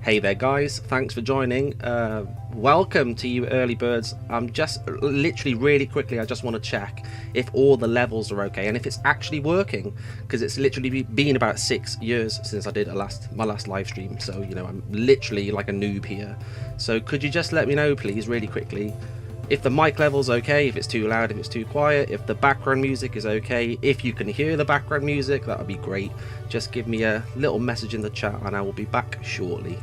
Hey there guys, thanks for joining. Welcome to you early birds. I'm just literally really quickly, I just want to check if all the levels are okay and if it's actually working, because it's literally been about 6 years since I did my last live stream, so you know I'm literally like a noob here. So could you just let me know please really quickly if the mic level's okay, if it's too loud, if it's too quiet, if the background music is okay, if you can hear the background music, that would be great. Just give me a little message in the chat and I will be back shortly.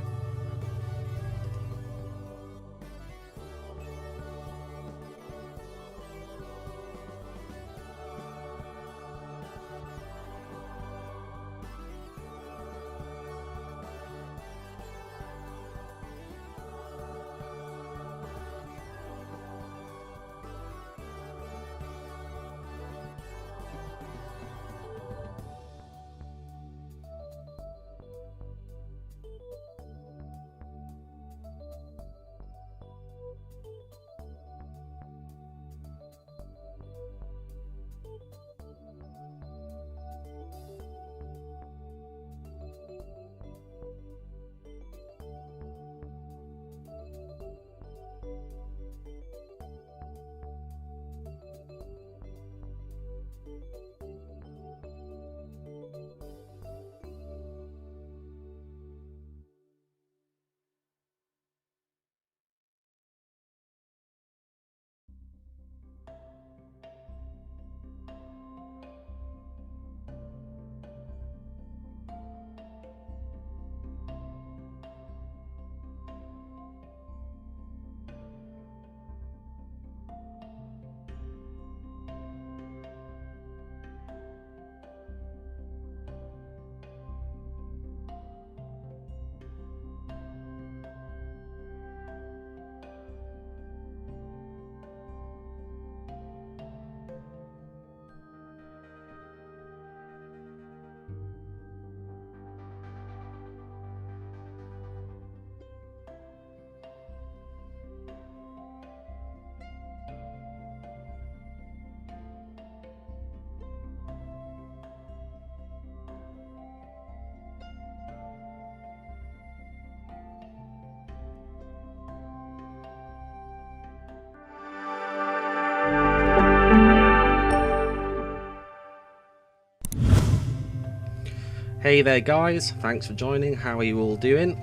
Hey there guys, thanks for joining. How are you all doing?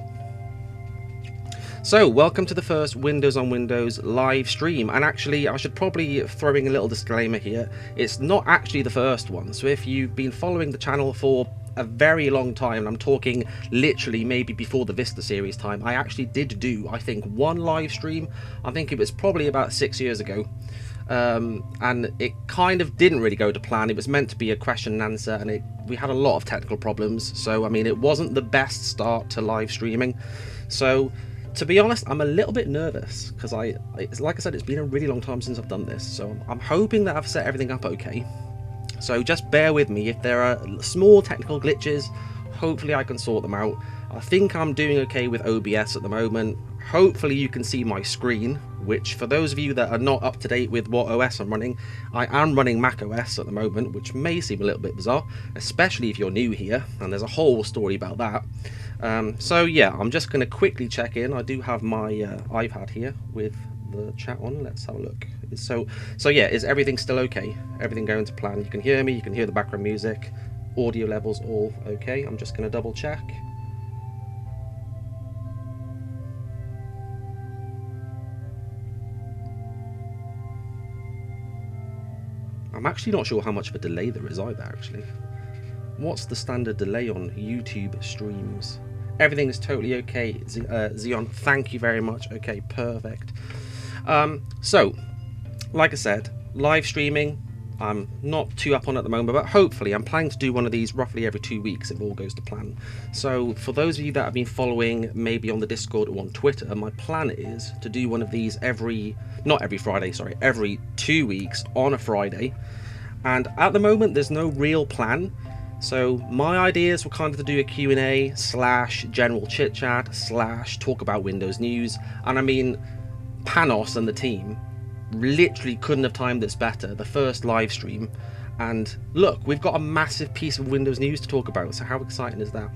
So welcome to the first Windows on Windows live stream, and actually I should probably throw in a little disclaimer here. It's not actually the first one, so if you've been following the channel for a very long time, and I'm talking literally maybe before the Vista series time, I actually did do, I think, one live stream. I think it was probably about 6 years ago. And it kind of didn't really go to plan. It was meant to be a question and answer, and we had a lot of technical problems, so I mean it wasn't the best start to live streaming. So to be honest, I'm a little bit nervous because like I said, it's been a really long time since I've done this, so I'm hoping that I've set everything up okay. So just bear with me if there are small technical glitches. Hopefully I can sort them out. I think I'm doing okay with OBS at the moment. Hopefully you can see my screen, which for those of you that are not up to date with what OS I'm running, I am running Mac OS at the moment, which may seem a little bit bizarre, especially if you're new here, and there's a whole story about that. So yeah, I'm just going to quickly check in. I do have my iPad here with the chat on. Let's have a look. So yeah, is everything still okay? Everything going to plan? You can hear me, you can hear the background music, audio levels all okay. I'm just going to double check. I'm actually not sure how much of a delay there is either, actually. What's the standard delay on YouTube streams? Everything is totally okay, Xeon, thank you very much. Okay, perfect. So, like I said, live streaming, I'm not too up on at the moment, but hopefully I'm planning to do one of these roughly every 2 weeks if all goes to plan. So for those of you that have been following maybe on the Discord or on Twitter, my plan is to do one of these every 2 weeks on a Friday. And at the moment there's no real plan, so my ideas were kind of to do a Q&A / general chit chat / talk about Windows news. And I mean, Panos and the team literally couldn't have timed this better. The first live stream, and look, we've got a massive piece of Windows news to talk about, so how exciting is that?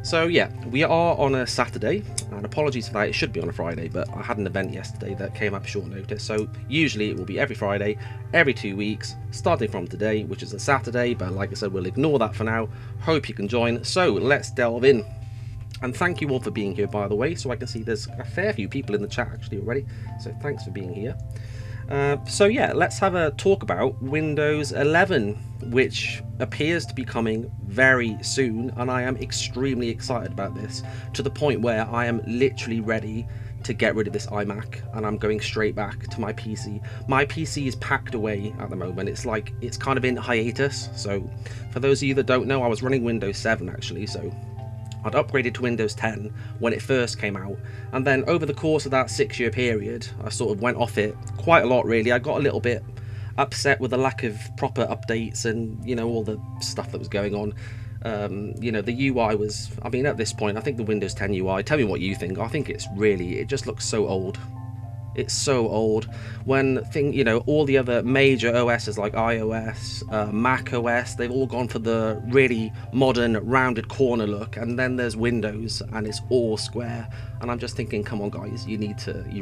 So yeah, we are on a Saturday, and apologies for that, it should be on a Friday, but I had an event yesterday that came up short notice, so usually it will be every Friday, every 2 weeks, starting from today, which is a Saturday, but like I said, we'll ignore that for now. Hope you can join, so let's delve in. And thank you all for being here, by the way, so I can see there's a fair few people in the chat actually already, so thanks for being here. So yeah, let's have a talk about Windows 11, which appears to be coming very soon, and I am extremely excited about this, to the point where I am literally ready to get rid of this iMac and I'm going straight back to my PC. My PC is packed away at the moment. It's like it's kind of in hiatus. So for those of you that don't know, I was running Windows 7 actually, so I'd upgraded to Windows 10 when it first came out, and then over the course of that 6-year period I sort of went off it quite a lot really. I got a little bit upset with the lack of proper updates and, you know, all the stuff that was going on. You know, the UI was, I mean, at this point I think the Windows 10 UI, tell me what you think, I think it's really, it just looks so old. It's so old. When you know, all the other major OSs like iOS, Mac OS, they've all gone for the really modern rounded corner look, and then there's Windows and it's all square, and I'm just thinking, come on guys, you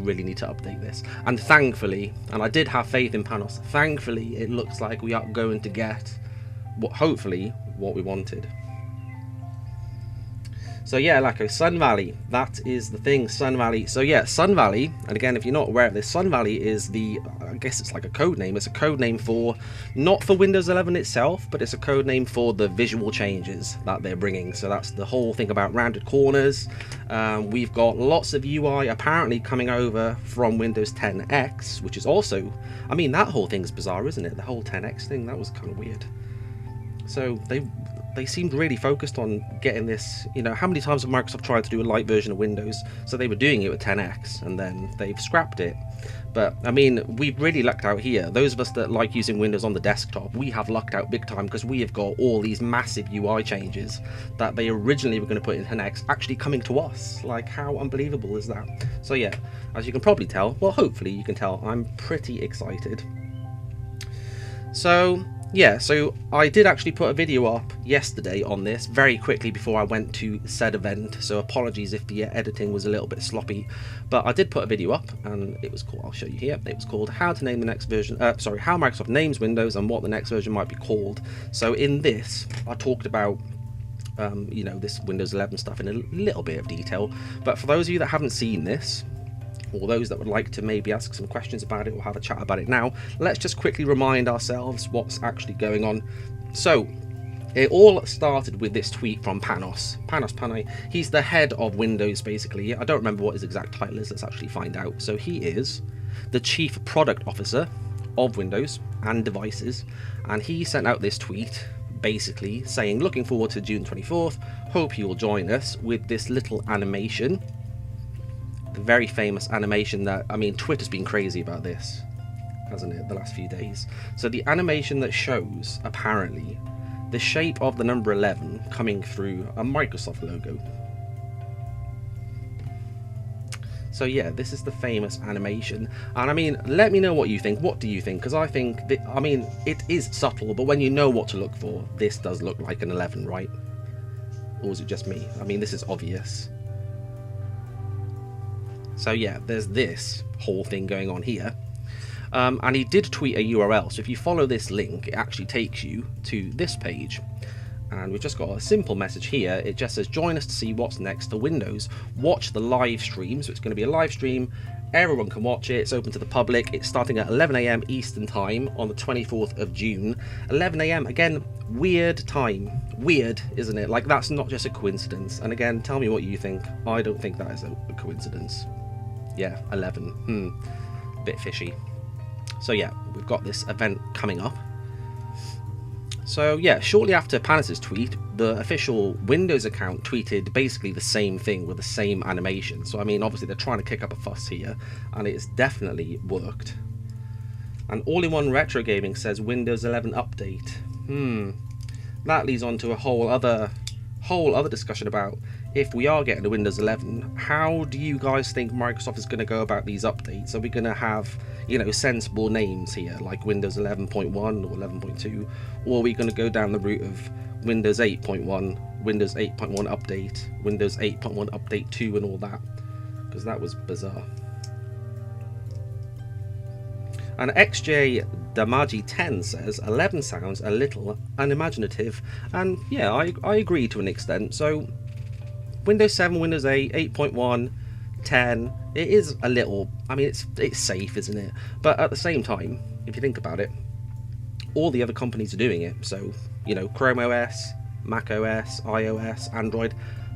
really need to update this. And thankfully, and I did have faith in Panos, thankfully it looks like we are going to get hopefully what we wanted. So yeah, like Sun Valley, that is the thing, Sun Valley. So yeah, Sun Valley, and again, if you're not aware of this, Sun Valley is the, I guess it's like a code name. It's a code name for, not for Windows 11 itself, but it's a code name for the visual changes that they're bringing. So that's the whole thing about rounded corners. We've got lots of UI apparently coming over from Windows 10X, which is also, I mean, that whole thing's bizarre, isn't it? The whole 10X thing, that was kind of weird. So they seemed really focused on getting this, you know, how many times have Microsoft tried to do a light version of Windows? So they were doing it with 10X and then they've scrapped it. But I mean, we've really lucked out here. Those of us that like using Windows on the desktop, we have lucked out big time, because we have got all these massive UI changes that they originally were going to put in 10X actually coming to us. Like, how unbelievable is that? So yeah, as you can probably tell, well, hopefully you can tell, I'm pretty excited. So yeah, so I did actually put a video up yesterday on this very quickly before I went to said event, so apologies if the editing was a little bit sloppy, but I did put a video up and it was called, I'll show you here, it was called how to name the next version, how Microsoft names Windows and what the next version might be called. So in this, I talked about you know, this Windows 11 stuff in a little bit of detail, but for those of you that haven't seen this, or those that would like to maybe ask some questions about it or have a chat about it now, let's just quickly remind ourselves what's actually going on. So it all started with this tweet from Panos Panay. He's the head of Windows basically. I don't remember what his exact title is, let's actually find out. So he is the Chief Product Officer of Windows and Devices, and he sent out this tweet basically saying, looking forward to June 24th, hope you will join us, with this little animation. The very famous animation that, I mean, Twitter's been crazy about this, hasn't it, the last few days. So the animation that shows, apparently, the shape of the number 11 coming through a Microsoft logo. So yeah, this is the famous animation, and I mean, let me know what you think. What do you think? Because I think, I mean, it is subtle, but when you know what to look for, this does look like an 11, right? Or is it just me? I mean, this is obvious. So yeah, there's this whole thing going on here. And he did tweet a URL, so if you follow this link, it actually takes you to this page. And we've just got a simple message here. It just says, join us to see what's next for Windows. Watch the live stream. So it's going to be a live stream. Everyone can watch it. It's open to the public. It's starting at 11 AM Eastern time on the 24th of June. 11 AM, again, weird time. Weird, isn't it? Like, that's not just a coincidence. And again, tell me what you think. I don't think that is a coincidence. Yeah, 11. Bit fishy. So yeah, we've got this event coming up. So yeah, shortly after Panos' tweet, the official Windows account tweeted basically the same thing with the same animation. So I mean, obviously they're trying to kick up a fuss here, and it's definitely worked. And All-in-One Retro Gaming says Windows 11 update. That leads on to a whole other discussion about, if we are getting to Windows 11, how do you guys think Microsoft is going to go about these updates? Are we going to have, you know, sensible names here, like Windows 11.1 or 11.2, or are we going to go down the route of Windows 8.1, Windows 8.1 update, Windows 8.1 update 2 and all that, because that was bizarre. And XJ Damaji 10 says 11 sounds a little unimaginative, and yeah, I agree to an extent. So Windows 7, Windows 8, 8.1, 10, it is a little, I mean, it's safe, isn't it? But at the same time, if you think about it, all the other companies are doing it. So, you know, Chrome OS, Mac OS, iOS, Android,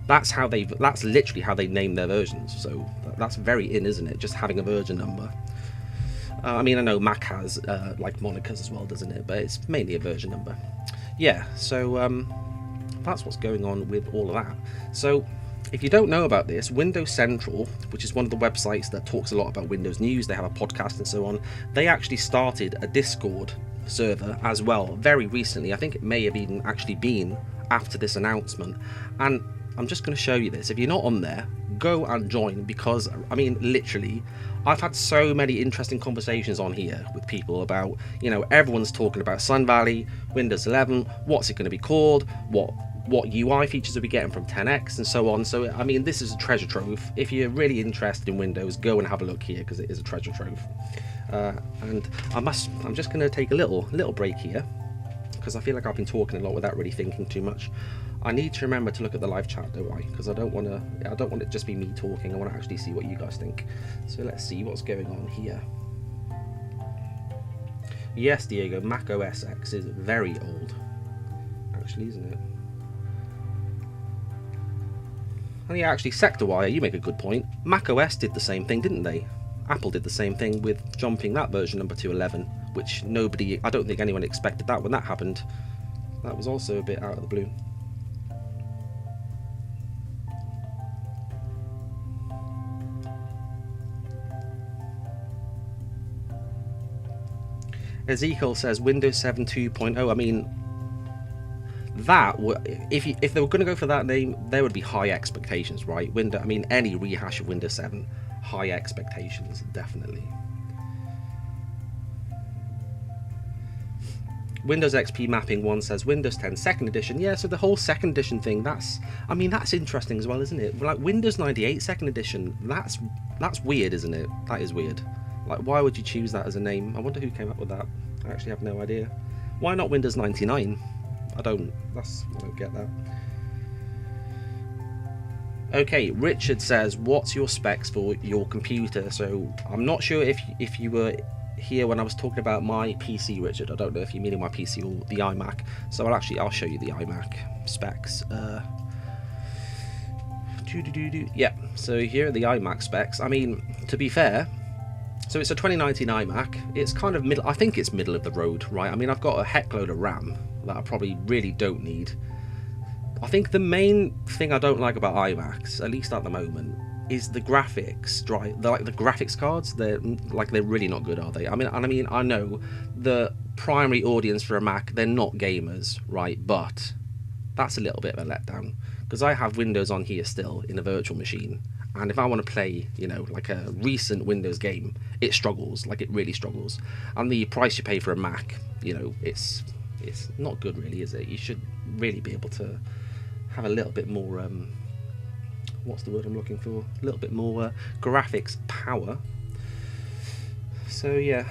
that's literally how they name their versions. So that's very in, isn't it? Just having a version number. I mean, I know Mac has like monikers as well, doesn't it? But it's mainly a version number. Yeah, so that's what's going on with all of that. So if you don't know about this, Windows Central, which is one of the websites that talks a lot about Windows news, they have a podcast and so on, they actually started a Discord server as well very recently. I think it may have even actually been after this announcement, and I'm just going to show you this. If you're not on there, go and join, because I mean, literally, I've had so many interesting conversations on here with people about, you know, everyone's talking about Sun Valley, Windows 11, what's it going to be called, what UI features are we getting from 10X and so on. So I mean, this is a treasure trove. If you're really interested in Windows, go and have a look here, because it is a treasure trove. And I'm just going to take a little break here, because I feel like I've been talking a lot without really thinking too much. I need to remember to look at the live chat, don't I? Because I don't want it to just be me talking. I want to actually see what you guys think. So let's see what's going on here. Yes, Diego, Mac OS X is very old, actually, isn't it? And yeah, actually, SectorWire, you make a good point. Mac OS did the same thing, didn't they? Apple did the same thing with jumping that version number to 11, which I don't think anyone expected that when that happened. That was also a bit out of the blue. Ezekiel says Windows 7 2.0. I mean, that if they were going to go for that name, there would be high expectations, right? I mean, any rehash of Windows 7, high expectations, definitely. Windows XP Mapping 1 says Windows 10 2nd edition. Yeah, so the whole 2nd edition thing, that's interesting as well, isn't it? Like Windows 98 2nd edition, that's weird, isn't it? That is weird. Like, why would you choose that as a name? I wonder who came up with that. I actually have no idea. Why not Windows 99? I don't get that. Okay, Richard says, what's your specs for your computer? So I'm not sure if you were here when I was talking about my PC, Richard. I don't know if you're meaning my PC or the iMac. So I'll show you the iMac specs. Yeah, so here are the iMac specs. I mean, to be fair, so it's a 2019 iMac. It's kind of I think it's middle of the road, right? I mean, I've got a heck load of RAM that I probably really don't need. I think the main thing I don't like about iMacs, at least at the moment, is the graphics drive. They're like the graphics cards. They're really not good, are they? I mean, I know the primary audience for a Mac, they're not gamers, right? But that's a little bit of a letdown, because I have Windows on here still in a virtual machine. And if I want to play, you know, like a recent Windows game, it struggles, like it really struggles. And the price you pay for a Mac, you know, it's not good really, is it? You should really be able to have a little bit more, what's the word I'm looking for? A little bit more graphics power. So yeah.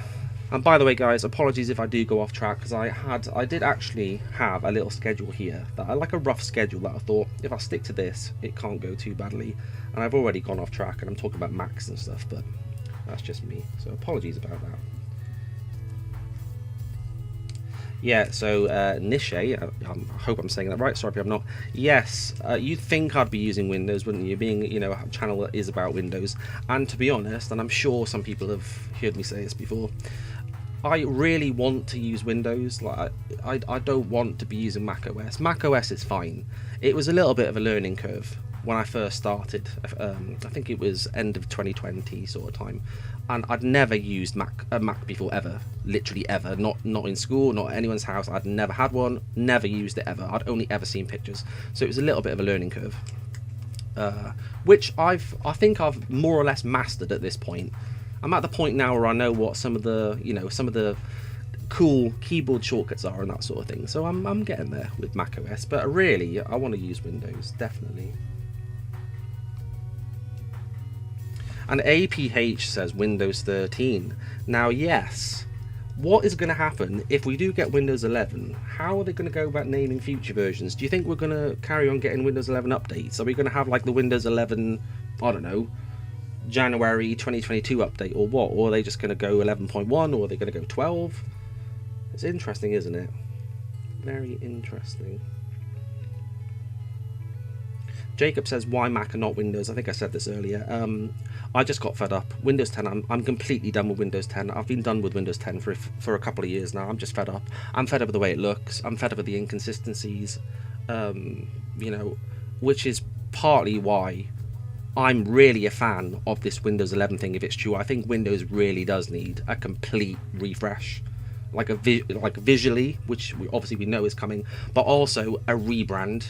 And by the way, guys, apologies if I do go off track, because I did actually have a little schedule here, that I like a rough schedule that I thought, if I stick to this, it can't go too badly. And I've already gone off track, and I'm talking about Macs and stuff, but that's just me. So apologies about that. Yeah, so Nishay, I hope I'm saying that right, sorry if I'm not. Yes, you'd think I'd be using Windows, wouldn't you, being, you know, a channel that is about Windows. And to be honest, and I'm sure some people have heard me say this before, I really want to use Windows. Like, I don't want to be using Mac OS. Mac OS is fine. It was a little bit of a learning curve when I first started. I think it was end of 2020 sort of time, and I'd never used a Mac before, ever, literally ever. Not in school, not at anyone's house. I'd never had one, never used it ever. I'd only ever seen pictures, so it was a little bit of a learning curve, which I think I've more or less mastered at this point. I'm at the point now where I know what some of the cool keyboard shortcuts are and that sort of thing. So I'm getting there with macOS, but really I want to use Windows, definitely. And APH says Windows 13. Now, yes, what is going to happen if we do get Windows 11? How are they going to go about naming future versions? Do you think we're going to carry on getting Windows 11 updates? Are we going to have like the Windows 11, I don't know, January 2022 update or what? Or are they just going to go 11.1 or are they going to go 12? It's interesting, isn't it? Very interesting. Jacob says, why Mac and not Windows? I think I said this earlier. I just got fed up. Windows 10, I'm completely done with Windows 10. I've been done with Windows 10 for a couple of years now. I'm just fed up. I'm fed up with the way it looks. I'm fed up with the inconsistencies, you know, which is partly why I'm really a fan of this Windows 11 thing, if it's true. I think Windows really does need a complete refresh. Like visually, which obviously we know is coming, but also a rebrand.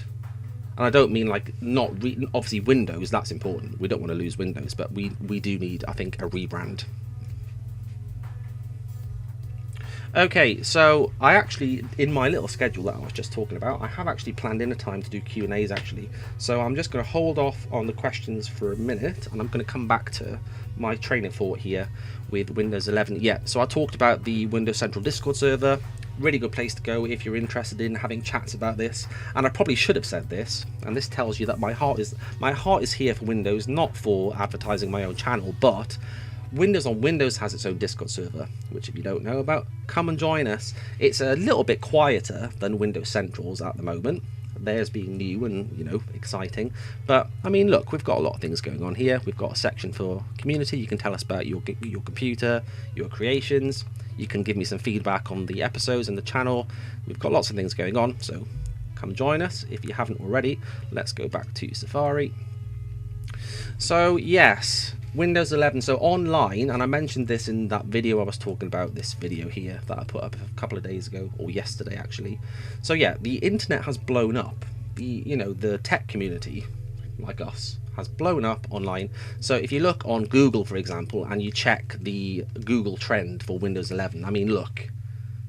And I don't mean like obviously Windows, that's important. We don't want to lose Windows, but we do need, I think, a rebrand. Okay, so I actually, in my little schedule that I was just talking about, I have actually planned in a time to do Q&As actually. So I'm just going to hold off on the questions for a minute, and I'm going to come back to my training thought here with Windows 11. Yeah, so I talked about the Windows Central Discord server. Really good place to go if you're interested in having chats about this. And I probably should have said this, and this tells you that my heart is here for Windows, not for advertising my own channel, but Windows on Windows has its own Discord server, which if you don't know about, come and join us. It's a little bit quieter than Windows Central's at the moment. Theirs being new and, you know, exciting. But I mean, look, we've got a lot of things going on here. We've got a section for community. You can tell us about your computer, your creations. You can give me some feedback on the episodes and the channel. We've got lots of things going on, so come join us if you haven't already. Let's go back to Safari. So yes, Windows 11. So online, and I mentioned this in that video I was talking about, this video here that I put up a couple of days ago, or yesterday actually. So yeah, the internet has blown up. The tech community, like us, has blown up online. So if you look on Google, for example, and you check the Google trend for Windows 11, I mean, look,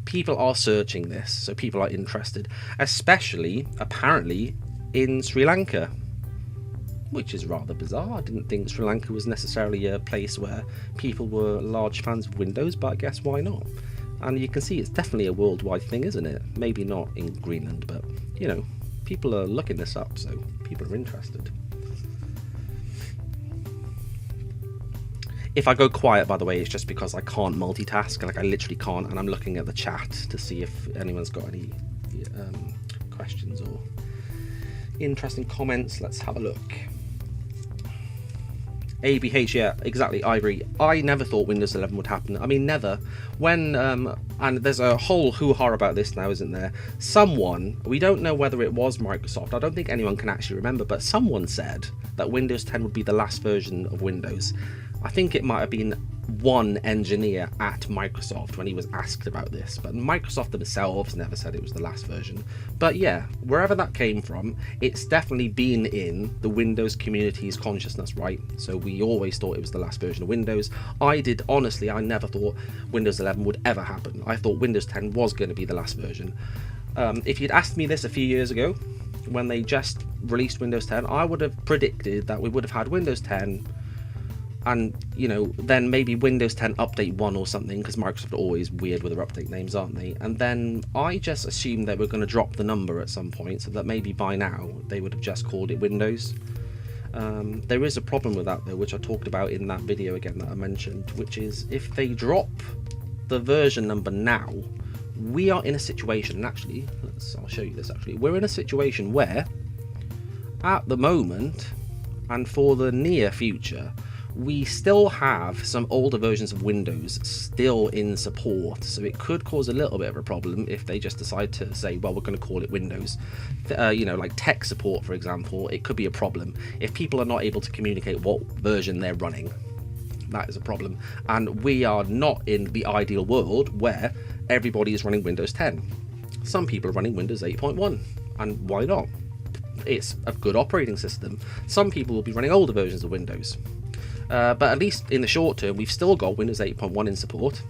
people are searching this, so people are interested, especially apparently in Sri Lanka, which is rather bizarre. I didn't think Sri Lanka was necessarily a place where people were large fans of Windows, but I guess why not? And you can see it's definitely a worldwide thing, isn't it? Maybe not in Greenland, but you know, people are looking this up, so people are interested. If I go quiet, by the way, it's just because I can't multitask. Like, I literally can't, and I'm looking at the chat to see if anyone's got any questions or interesting comments. Let's have a look. ABH, yeah, exactly, I agree. I never thought Windows 11 would happen. I mean, never. When, and there's a whole hoo-ha about this now, isn't there? Someone, we don't know whether it was Microsoft, I don't think anyone can actually remember, but someone said that Windows 10 would be the last version of Windows. I think it might have been one engineer at Microsoft when he was asked about this, but Microsoft themselves never said it was the last version. But yeah, wherever that came from, it's definitely been in the Windows community's consciousness, right? So we always thought it was the last version of Windows. Honestly, I never thought Windows 11 would ever happen. I thought Windows 10 was going to be the last version. If you'd asked me this a few years ago, when they just released Windows 10, I would have predicted that we would have had Windows 10 and, you know, then maybe Windows 10 Update 1 or something, because Microsoft are always weird with their update names, aren't they? And then I just assumed they were going to drop the number at some point, so that maybe by now they would have just called it Windows. There is a problem with that, though, which I talked about in that video again that I mentioned, which is if they drop the version number now, we are in a situation, and actually, I'll show you this actually, we're in a situation where, at the moment, and for the near future, we still have some older versions of Windows still in support, so it could cause a little bit of a problem if they just decide to say, well, we're going to call it Windows. Like tech support, for example, it could be a problem. If people are not able to communicate what version they're running, that is a problem. And we are not in the ideal world where everybody is running Windows 10. Some people are running Windows 8.1, and why not? It's a good operating system. Some people will be running older versions of Windows. But at least in the short term, we've still got Windows 8.1 in support.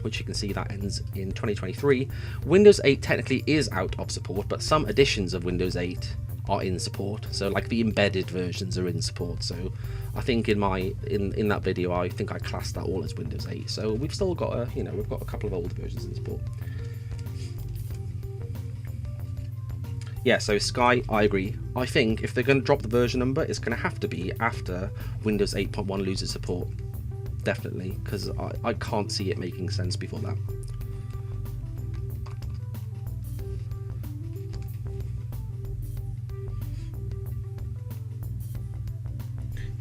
which you can see that ends in 2023. Windows 8 technically is out of support, but some editions of Windows 8 are in support. So like the embedded versions are in support. So I think in that video, I think I classed that all as Windows 8. So we've still got we've got a couple of older versions in support. Yeah, so Sky, I agree. I think if they're going to drop the version number, it's going to have to be after Windows 8.1 loses support. Definitely, because I can't see it making sense before that.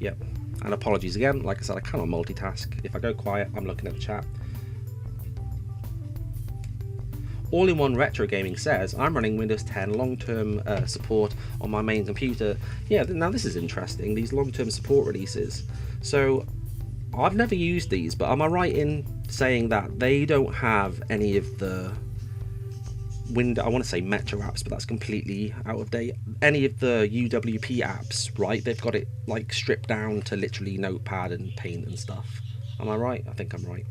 Yep, and apologies again. Like I said, I cannot multitask. If I go quiet, I'm looking at the chat. All-in-One Retro Gaming says, I'm running Windows 10 long-term support on my main computer. Yeah, now this is interesting, these long-term support releases. So, I've never used these, but am I right in saying that they don't have any of the I want to say Metro apps, but that's completely out of date. Any of the UWP apps, right? They've got it like stripped down to literally Notepad and Paint and stuff. Am I right? I think I'm right.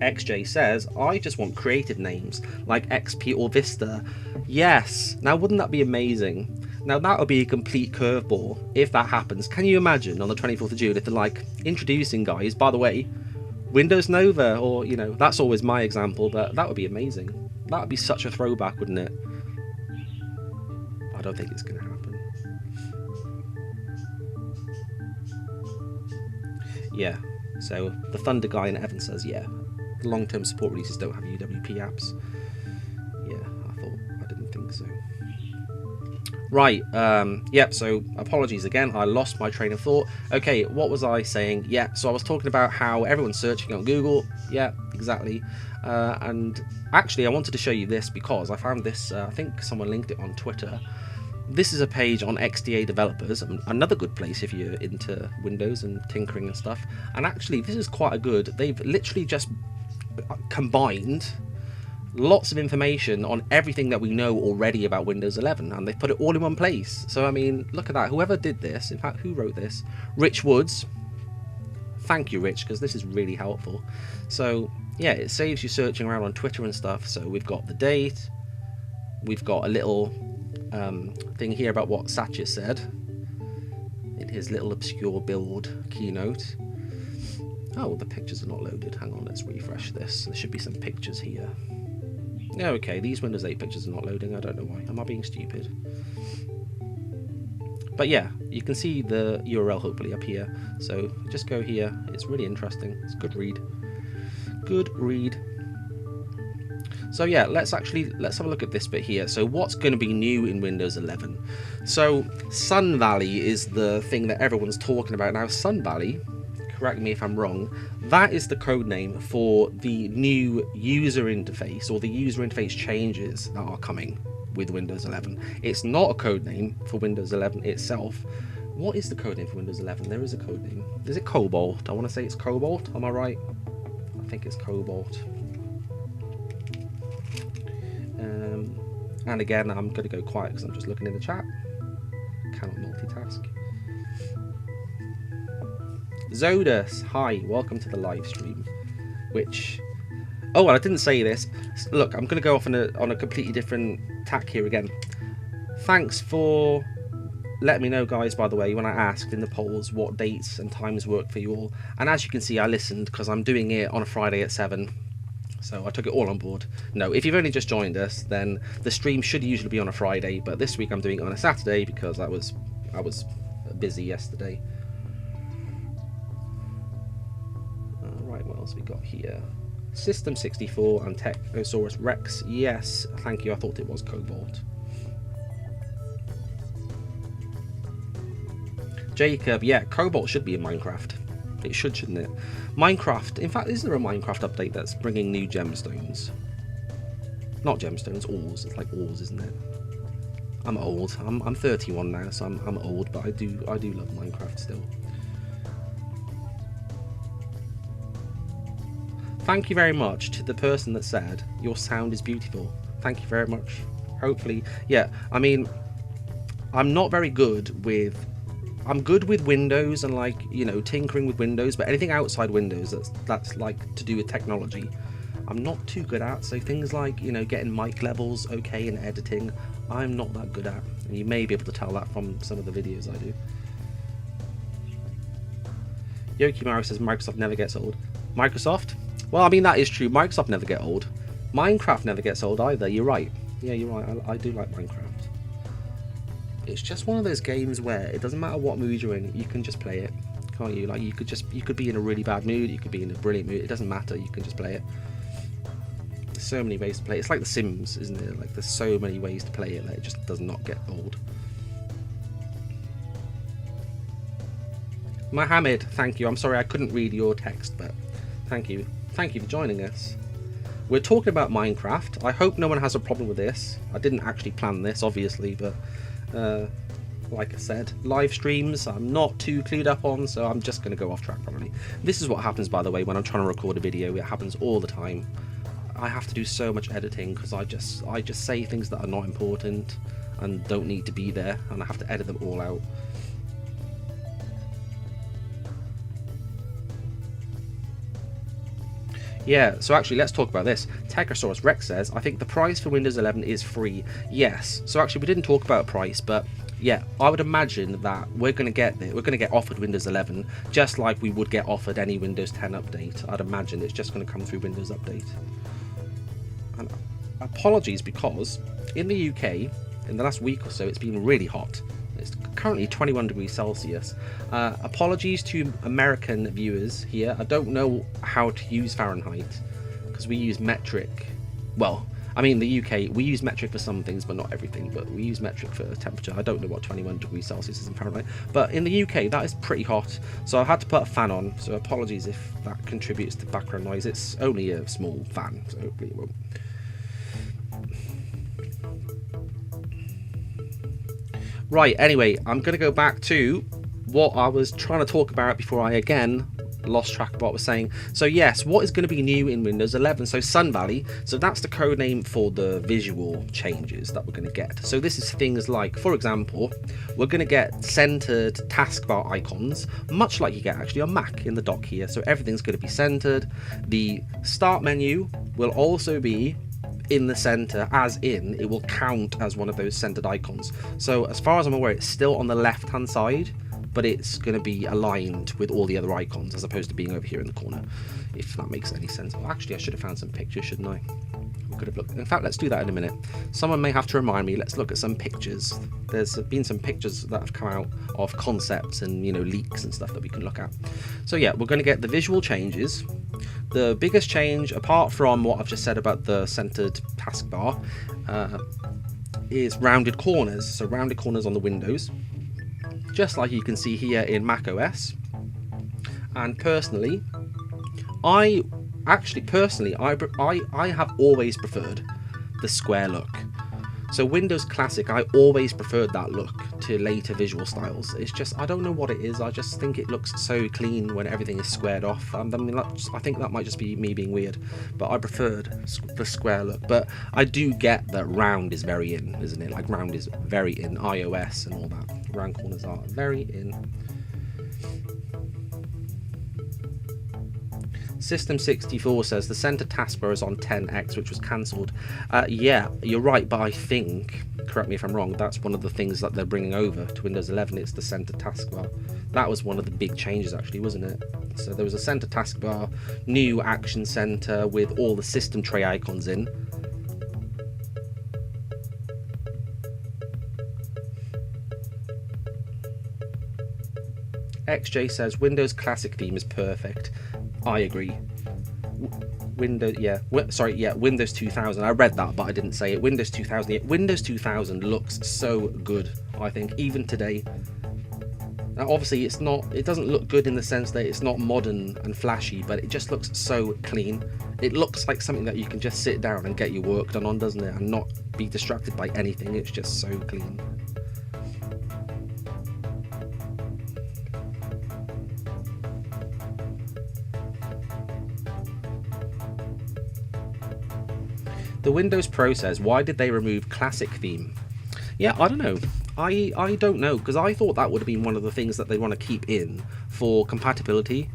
XJ says, I just want creative names like XP or Vista. Yes, now wouldn't that be amazing? Now that would be a complete curveball if that happens. Can you imagine on the 24th of June if they're like, introducing guys, by the way, Windows Nova, or that's always my example, but that would be amazing. That would be such a throwback, wouldn't it? I don't think it's going to happen. Yeah, so the Thunder guy in Evan says, yeah, long-term support releases don't have UWP apps. Yeah, I didn't think so. Right, yep, so apologies again, I lost my train of thought. Okay, what was I saying? Yeah, so I was talking about how everyone's searching on Google. Yeah, exactly. And actually I wanted to show you this because I found this, I think someone linked it on Twitter. This is a page on XDA developers, another good place if you're into Windows and tinkering and stuff. And actually, this is quite a good, they've literally just combined lots of information on everything that we know already about Windows 11, and they've put it all in one place. So, I mean, look at that. Whoever did this, in fact, who wrote this? Rich Woods. Thank you, Rich, because this is really helpful. So, yeah, it saves you searching around on Twitter and stuff. So we've got the date. We've got a little thing here about what Satya said in his little obscure build keynote. Oh, the pictures are not loaded. Hang on, let's refresh this. There should be some pictures here. Yeah, okay, these Windows 8 pictures are not loading. I don't know why. Am I being stupid? But yeah, you can see the URL hopefully up here. So just go here. It's really interesting. It's a good read. Good read. So yeah, let's have a look at this bit here. So what's going to be new in Windows 11? So Sun Valley is the thing that everyone's talking about now. Sun Valley, correct me if I'm wrong, that is the code name for the new user interface, or the user interface changes that are coming with Windows 11. It's not a code name for Windows 11 itself. What is the code name for Windows 11? There is a code name. Is it Cobalt? I want to say it's Cobalt. Am I right? I think it's Cobalt. And again, I'm going to go quiet because I'm just looking in the chat. Cannot multitask. Zodus, hi, welcome to the live stream. Which, oh, and I didn't say this. Look, I'm going to go off on a completely different tack here again. Thanks for letting me know, guys, by the way, when I asked in the polls what dates and times work for you all. And as you can see, I listened because I'm doing it on a Friday at 7. So I took it all on board. No, if you've only just joined us, then the stream should usually be on a Friday, but this week I'm doing it on a Saturday because I was busy yesterday. Right, what else we got here? System 64 and Technosaurus Rex. Yes, thank you. I thought it was Cobalt. Jacob, yeah, Cobalt should be in Minecraft. It should, shouldn't it? Minecraft, in fact, is there a Minecraft update that's bringing new gemstones? Not gemstones, ores. It's like ores, isn't it? I'm old. I'm 31 now, so I'm old, but I do love Minecraft still. Thank you very much to the person that said your sound is beautiful. Thank you very much. Hopefully, yeah. I mean, I'm not very good with I'm good with Windows and like, you know, tinkering with Windows, but anything outside Windows that's like to do with technology, I'm not too good at. So things like, you know, getting mic levels okay and editing, I'm not that good at. And you may be able to tell that from some of the videos I do. Yokimaru says Microsoft never gets old. Microsoft? Well, I mean, that is true. Microsoft never get old. Minecraft never gets old either. You're right. Yeah, you're right. I do like Minecraft. It's just one of those games where it doesn't matter what mood you're in, you can just play it, can't you? Like you could be in a really bad mood, you could be in a brilliant mood. It doesn't matter. You can just play it. There's so many ways to play it. It's like The Sims, isn't it? Like there's so many ways to play it that it just does not get old. Mohammed, thank you. I'm sorry I couldn't read your text, but thank you. Thank you for joining us. We're talking about Minecraft. I hope no one has a problem with this. I didn't actually plan this, obviously, but like I said, live streams I'm not too clued up on, so I'm just going to go off track probably. This is what happens, by the way, when I'm trying to record a video. It happens all the time. I have to do so much editing because I just say things that are not important and don't need to be there, and I have to edit them all out. Yeah, so actually let's talk about this. Techosaurus Rex says, I think the price for Windows 11 is free. Yes, so actually we didn't talk about price, but yeah, I would imagine that we're going to get offered Windows 11 just like we would get offered any Windows 10 update. I'd imagine it's just going to come through Windows Update. And apologies, because in the UK, in the last week or so, it's been really hot. It's currently 21 degrees Celsius. Apologies to American viewers here. I don't know how to use Fahrenheit because we use metric. Well, I mean, the UK, we use metric for some things, but not everything. But we use metric for temperature. I don't know what 21 degrees Celsius is in Fahrenheit. But in the UK, that is pretty hot. So I had to put a fan on. So apologies if that contributes to background noise. It's only a small fan, so hopefully it won't. Right, anyway, I'm going to go back to what I was trying to talk about before I again lost track of what I was saying. So yes, what is going to be new in Windows 11? So Sun Valley, so that's the code name for the visual changes that we're going to get. So this is things like, for example, we're going to get centered taskbar icons, much like you get actually on Mac in the dock here. So everything's going to be centered. The start menu will also be in the center, as in it will count as one of those centered icons. So as far as I'm aware, it's still on the left hand side, but it's going to be aligned with all the other icons as opposed to being over here in the corner, if that makes any sense. Well, actually I should have found some pictures, shouldn't I? We could have looked. In fact, let's do that in a minute. Someone may have to remind me. Let's look at some pictures. There's been some pictures that have come out of concepts and, you know, leaks and stuff that we can look at. So yeah, we're going to get the visual changes. The biggest change, apart from what I've just said about the centered taskbar, is rounded corners. So rounded corners on the windows, just like you can see here in Mac OS. And personally, I have always preferred the square look. So Windows Classic, I always preferred that look to later visual styles. It's just, I don't know what it is, I just think it looks so clean when everything is squared off. I mean, I think that might just be me being weird, but I preferred the square look. But I do get that round is very in, isn't it? Like round is very in iOS and all that. Round corners are very in. System64 says the center taskbar is on 10x, which was cancelled. Yeah, you're right, but I think, correct me if I'm wrong, that's one of the things that they're bringing over to Windows 11. It's the center taskbar. That was one of the big changes, actually, wasn't it? So there was a center taskbar, new action center with all the system tray icons in. XJ says Windows Classic theme is perfect. I agree. Windows 2000. I read that, but I didn't say it. Windows 2000. Yeah, Windows 2000 looks so good, I think, even today. Now, obviously, it doesn't look good in the sense that it's not modern and flashy, but it just looks so clean. It looks like something that you can just sit down and get your work done on, doesn't it? And not be distracted by anything. It's just so clean. The Windows Pro says, why did they remove Classic theme? Yeah, I don't know. I don't know, because I thought that would have been one of the things that they want to keep in for compatibility,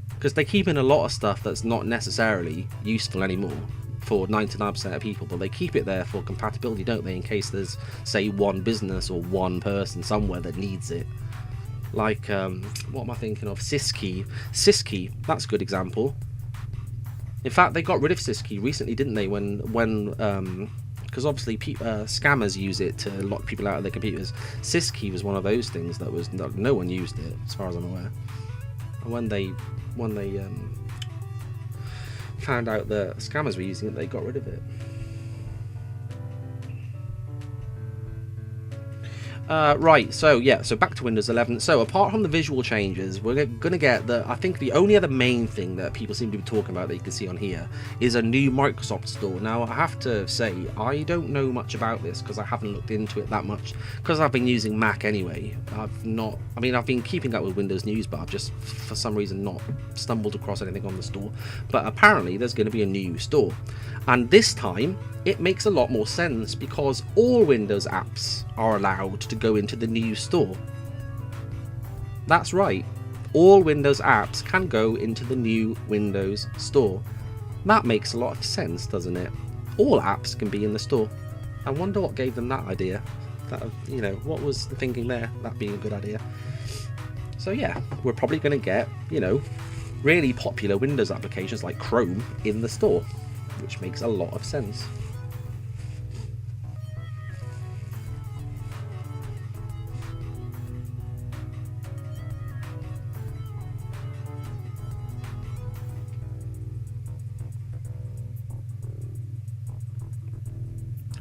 because they keep in a lot of stuff that's not necessarily useful anymore for 99% of people, but they keep it there for compatibility, don't they, in case there's, say, one business or one person somewhere that needs it. Like, what am I thinking of? Syskey, that's a good example. In fact, they got rid of Syskey recently, didn't they? When because obviously scammers use it to lock people out of their computers. Syskey was one of those things that was no one used it, as far as I'm aware. And when they found out that scammers were using it, they got rid of it. Right, so yeah, so back to Windows 11. So apart from the visual changes, we're going to get I think the only other main thing that people seem to be talking about that you can see on here is a new Microsoft store. Now, I have to say, I don't know much about this because I haven't looked into it that much, because I've been using Mac anyway. I've been keeping up with Windows news, but I've just, for some reason, not stumbled across anything on the store. But apparently there's going to be a new store. And this time, it makes a lot more sense because all Windows apps are allowed to go into the new store. That's right, all Windows apps can go into the new Windows store. That makes a lot of sense, doesn't it? All apps can be in the store. I wonder what gave them that idea. What was the thinking there, that being a good idea? So yeah, we're probably going to get, really popular Windows applications like Chrome in the store, which makes a lot of sense.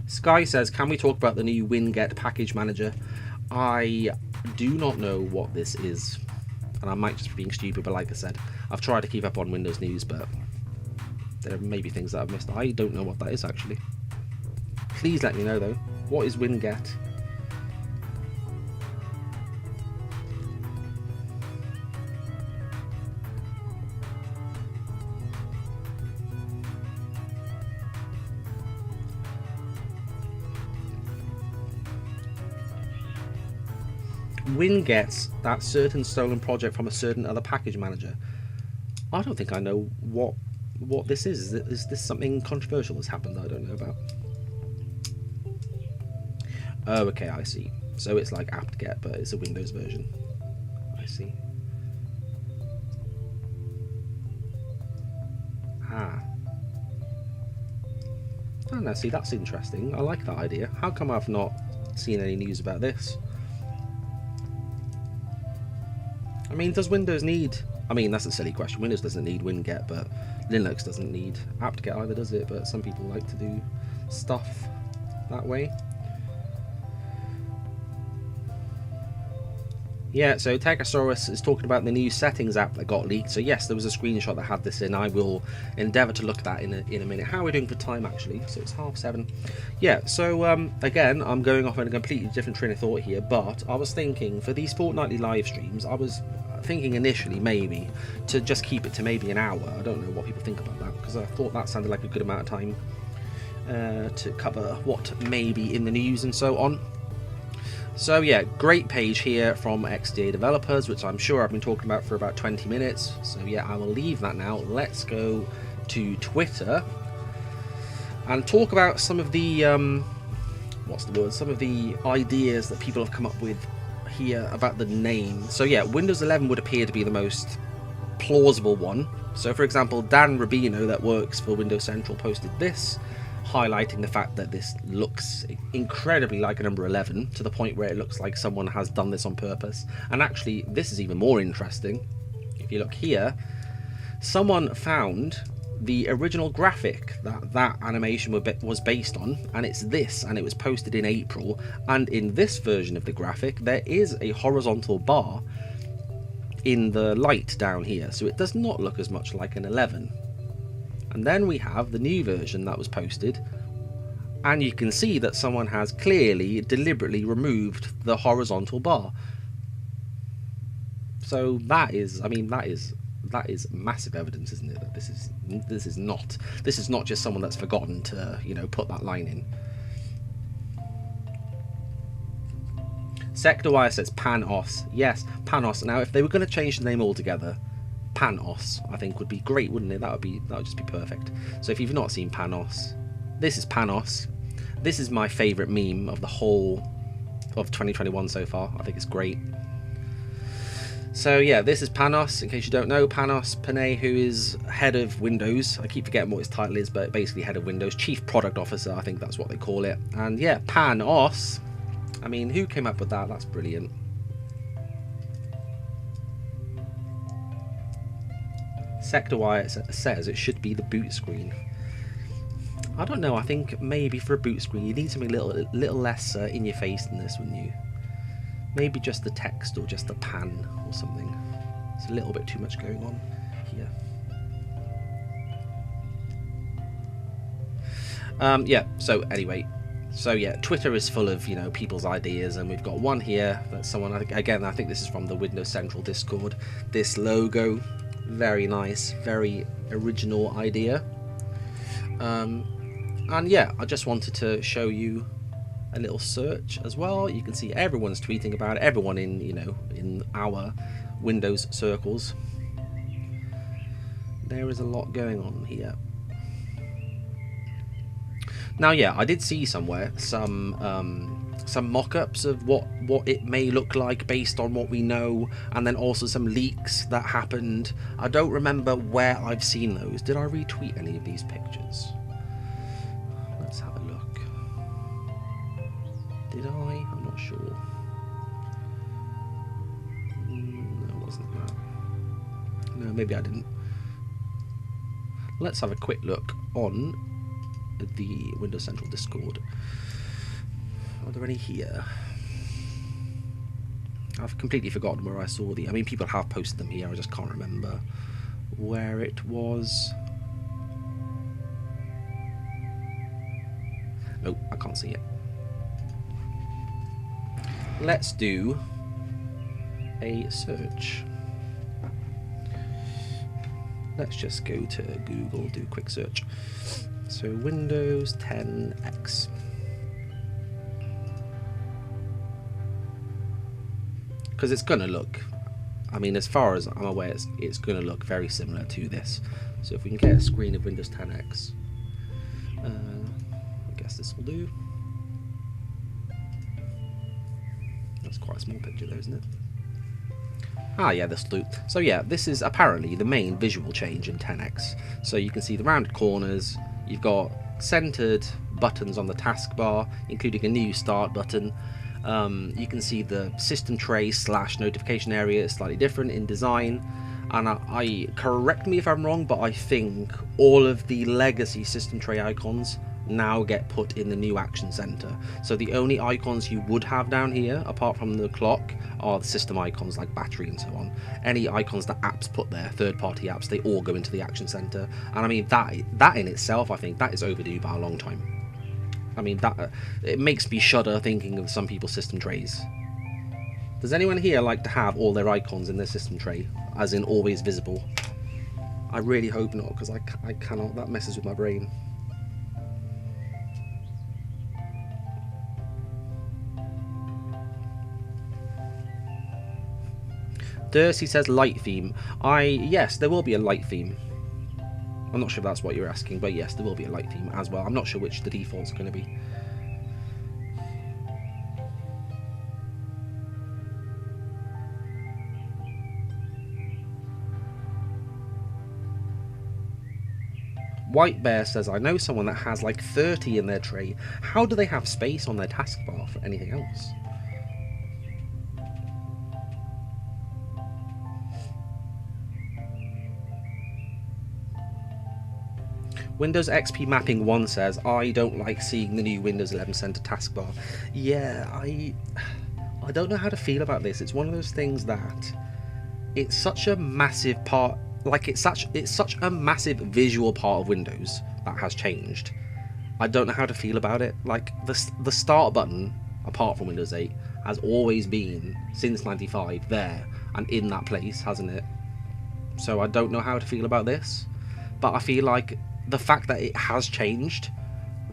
Sky says, can we talk about the new Winget package manager? I do not know what this is, and I might just be being stupid, but like I said, I've tried to keep up on Windows news, but there may be things that I've missed. I don't know what that is, actually. Please let me know, though. What is Winget? Winget, that certain stolen project from a certain other package manager. I don't think I know what this is. Is this something controversial that's happened that I don't know about? Oh, okay, I see. So it's like apt-get, but it's a Windows version. I see. Oh, no, see, that's interesting. I like that idea. How come I've not seen any news about this? I mean, does Windows need... I mean, that's a silly question. Windows doesn't need Winget, but Linux doesn't need apt-get either, does it? But some people like to do stuff that way. Yeah, so Tegosaurus is talking about the new settings app that got leaked. So yes, there was a screenshot that had this in. I will endeavour to look at that in a minute. How are we doing for time, actually? So it's 7:30. Yeah, so again, I'm going off on a completely different train of thought here, but I was thinking for these fortnightly live streams, I was thinking initially maybe to just keep it to maybe an hour. I don't know what people think about that, because I thought that sounded like a good amount of time to cover what may be in the news and so on. So yeah, great page here from XDA developers, which I'm sure I've been talking about for about 20 minutes. So yeah, I will leave that now. Let's go to Twitter and talk about some of the some of the ideas that people have come up with here about the name. So yeah, Windows 11 would appear to be the most plausible one. So for example, Dan Rubino, that works for Windows Central, posted this, highlighting the fact that this looks incredibly like a number 11, to the point where it looks like someone has done this on purpose. And actually, this is even more interesting. If you look here, someone found the original graphic that animation was based on, and it's this, and it was posted in April. And in this version of the graphic, there is a horizontal bar in the light down here, so it does not look as much like an 11. And then we have the new version that was posted, and you can see that someone has clearly, deliberately removed the horizontal bar. So that is, I mean, that is massive evidence, isn't it? That this is not just someone that's forgotten to, put that line in. Sector Wire says Panos. Yes, Panos. Now, if they were going to change the name altogether, Panos, I think would be great, wouldn't it? That would just be perfect. So if you've not seen Panos, this is Panos. This is my favourite meme of the whole of 2021 so far. I think it's great. So yeah, this is Panos. In case you don't know, Panos Panay, who is head of Windows. I keep forgetting what his title is, but basically head of Windows, Chief Product Officer, I think that's what they call it. And yeah, Panos. I mean, who came up with that? That's brilliant. Sector Wire says it should be the boot screen. I don't know. I think maybe for a boot screen you need something a little less in your face than this, wouldn't you? Maybe just the text or just the pan or something. It's a little bit too much going on here. Yeah. So anyway. So yeah, Twitter is full of, you know, people's ideas, and we've got one here that someone, again, I think this is from the Windows Central Discord. This logo, very nice, very original idea. And yeah, I just wanted to show you a little search as well. You can see everyone's tweeting about it, everyone in, you know, in our Windows circles. There is a lot going on here. Now, yeah, I did see somewhere some mock-ups of what it may look like based on what we know, and then also some leaks that happened. I don't remember where I've seen those. Did I retweet any of these pictures? Let's have a look. Did I? I'm not sure. No, it wasn't that. No, maybe I didn't. Let's have a quick look on the Windows Central Discord. Are there any here? I've completely forgotten where I saw the... I mean, people have posted them here, I just can't remember where it was. Nope, I can't see it. Let's do a search. Let's just go to Google, do a quick search. So Windows 10X. Because it's going to look, I mean, as far as I'm aware, it's going to look very similar to this. So if we can get a screen of Windows 10X, I guess this will do. That's quite a small picture though, isn't it? Ah, yeah, this will do. So yeah, this is apparently the main visual change in 10X. So you can see the rounded corners. You've got centered buttons on the taskbar, including a new start button. You can see the system tray / notification area is slightly different in design. And I correct me if I'm wrong, but I think all of the legacy system tray icons now get put in the new action center. So the only icons you would have down here, apart from the clock, are the system icons like battery and so on. Any icons that apps put there, third-party apps, they all go into the action center. And I mean, that in itself, I think that is overdue by a long time. I mean, that it makes me shudder thinking of some people's system trays. Does anyone here like to have all their icons in their system tray, as in always visible? I really hope not, because I cannot. That messes with my brain. Dercy says light theme. Yes, there will be a light theme. I'm not sure if that's what you're asking, but yes, there will be a light theme as well. I'm not sure which the default's going to be. White Bear says, I know someone that has like 30 in their tray. How do they have space on their taskbar for anything else? Windows XP Mapping 1 says, I don't like seeing the new Windows 11 Center taskbar. Yeah, I don't know how to feel about this. It's one of those things that it's such a massive part, like it's such a massive visual part of Windows that has changed. I don't know how to feel about it. Like the start button, apart from Windows 8, has always been, since 95, there and in that place, hasn't it? So I don't know how to feel about this, but I feel like the fact that it has changed,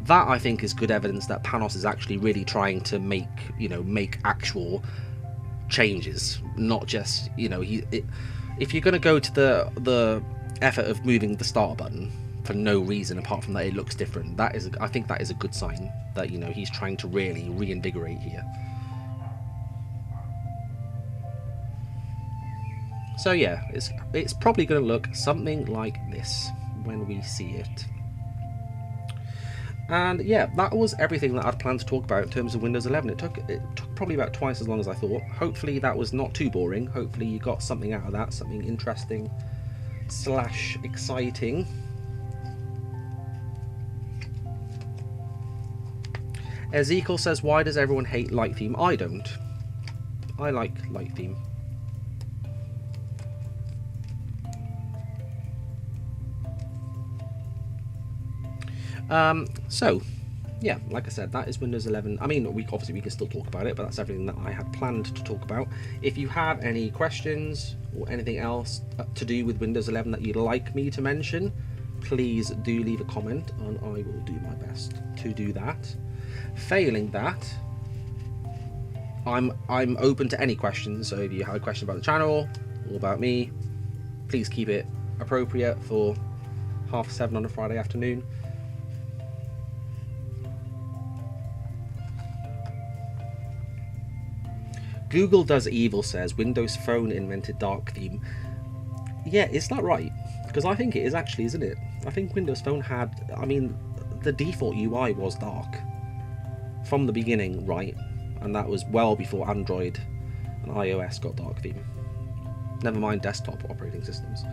that I think is good evidence that Panos is actually really trying to make, you know, make actual changes, not just, you know, if you're going to go to the effort of moving the start button for no reason apart from that it looks different, that is, I think that is a good sign that, you know, he's trying to really reinvigorate here. So yeah, it's probably going to look something like this when we see it. And yeah, that was everything that I'd planned to talk about in terms of Windows 11. It took probably about twice as long as I thought. Hopefully that was not too boring. Hopefully you got something out of that, something interesting / exciting. Ezekiel says, why does everyone hate light theme? I don't. I like light theme. So yeah, like I said, that is Windows 11. I mean, we can still talk about it, but that's everything that I had planned to talk about. If you have any questions or anything else to do with Windows 11 that you'd like me to mention, please do leave a comment and I will do my best to do that. Failing that, I'm open to any questions. So if you have a question about the channel or about me, please keep it appropriate for 7:30 on a Friday afternoon. Google Does Evil says Windows Phone invented dark theme. Yeah, is that right? Because I think it is actually, isn't it? I think Windows Phone had, I mean, the default UI was dark from the beginning, right? And that was well before Android and iOS got dark theme. Never mind desktop operating systems.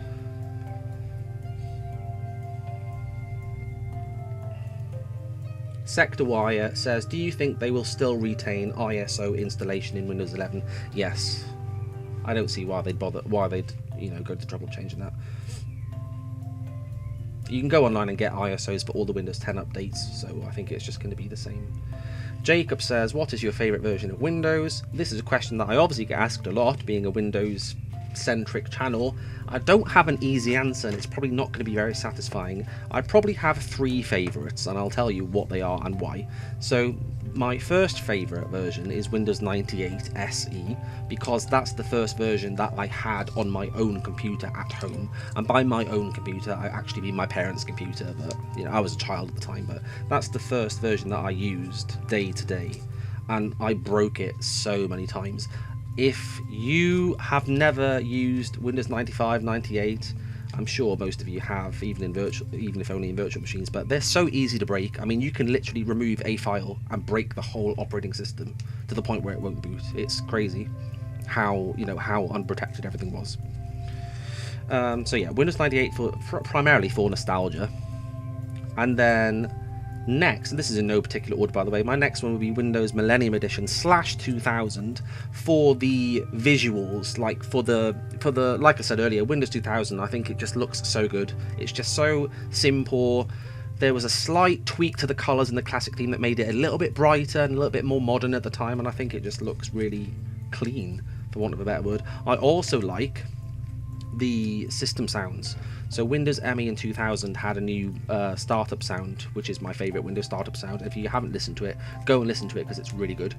Sector Wire says, do you think they will still retain ISO installation in Windows 11? Yes. I don't see why they'd you know, go to the trouble of changing that. You can go online and get ISOs for all the Windows 10 updates, so I think it's just going to be the same. Jacob says, what is your favourite version of Windows? This is a question that I obviously get asked a lot, being a Windows centric channel. I don't have an easy answer and it's probably not going to be very satisfying. I probably have 3 favourites and I'll tell you what they are and why. So my first favourite version is Windows 98 SE, because that's the first version that I had on my own computer at home. And by my own computer, I actually mean my parents' computer, but you know, I was a child at the time, but that's the first version that I used day to day. And I broke it so many times. If you have never used Windows 95, 98, I'm sure most of you have, even if only in virtual machines, but they're so easy to break. I mean, you can literally remove a file and break the whole operating system to the point where it won't boot. It's crazy how, you know, how unprotected everything was. So yeah, Windows 98 primarily for nostalgia. And then next, and this is in no particular order by the way, my next one will be Windows Millennium Edition /2000 for the visuals, like for the like I said earlier, Windows 2000, I think it just looks so good. It's just so simple. There was a slight tweak to the colours in the classic theme that made it a little bit brighter and a little bit more modern at the time, and I think it just looks really clean, for want of a better word. I also like the system sounds. So Windows ME in 2000 had a new startup sound, which is my favourite Windows startup sound. If you haven't listened to it, go and listen to it because it's really good.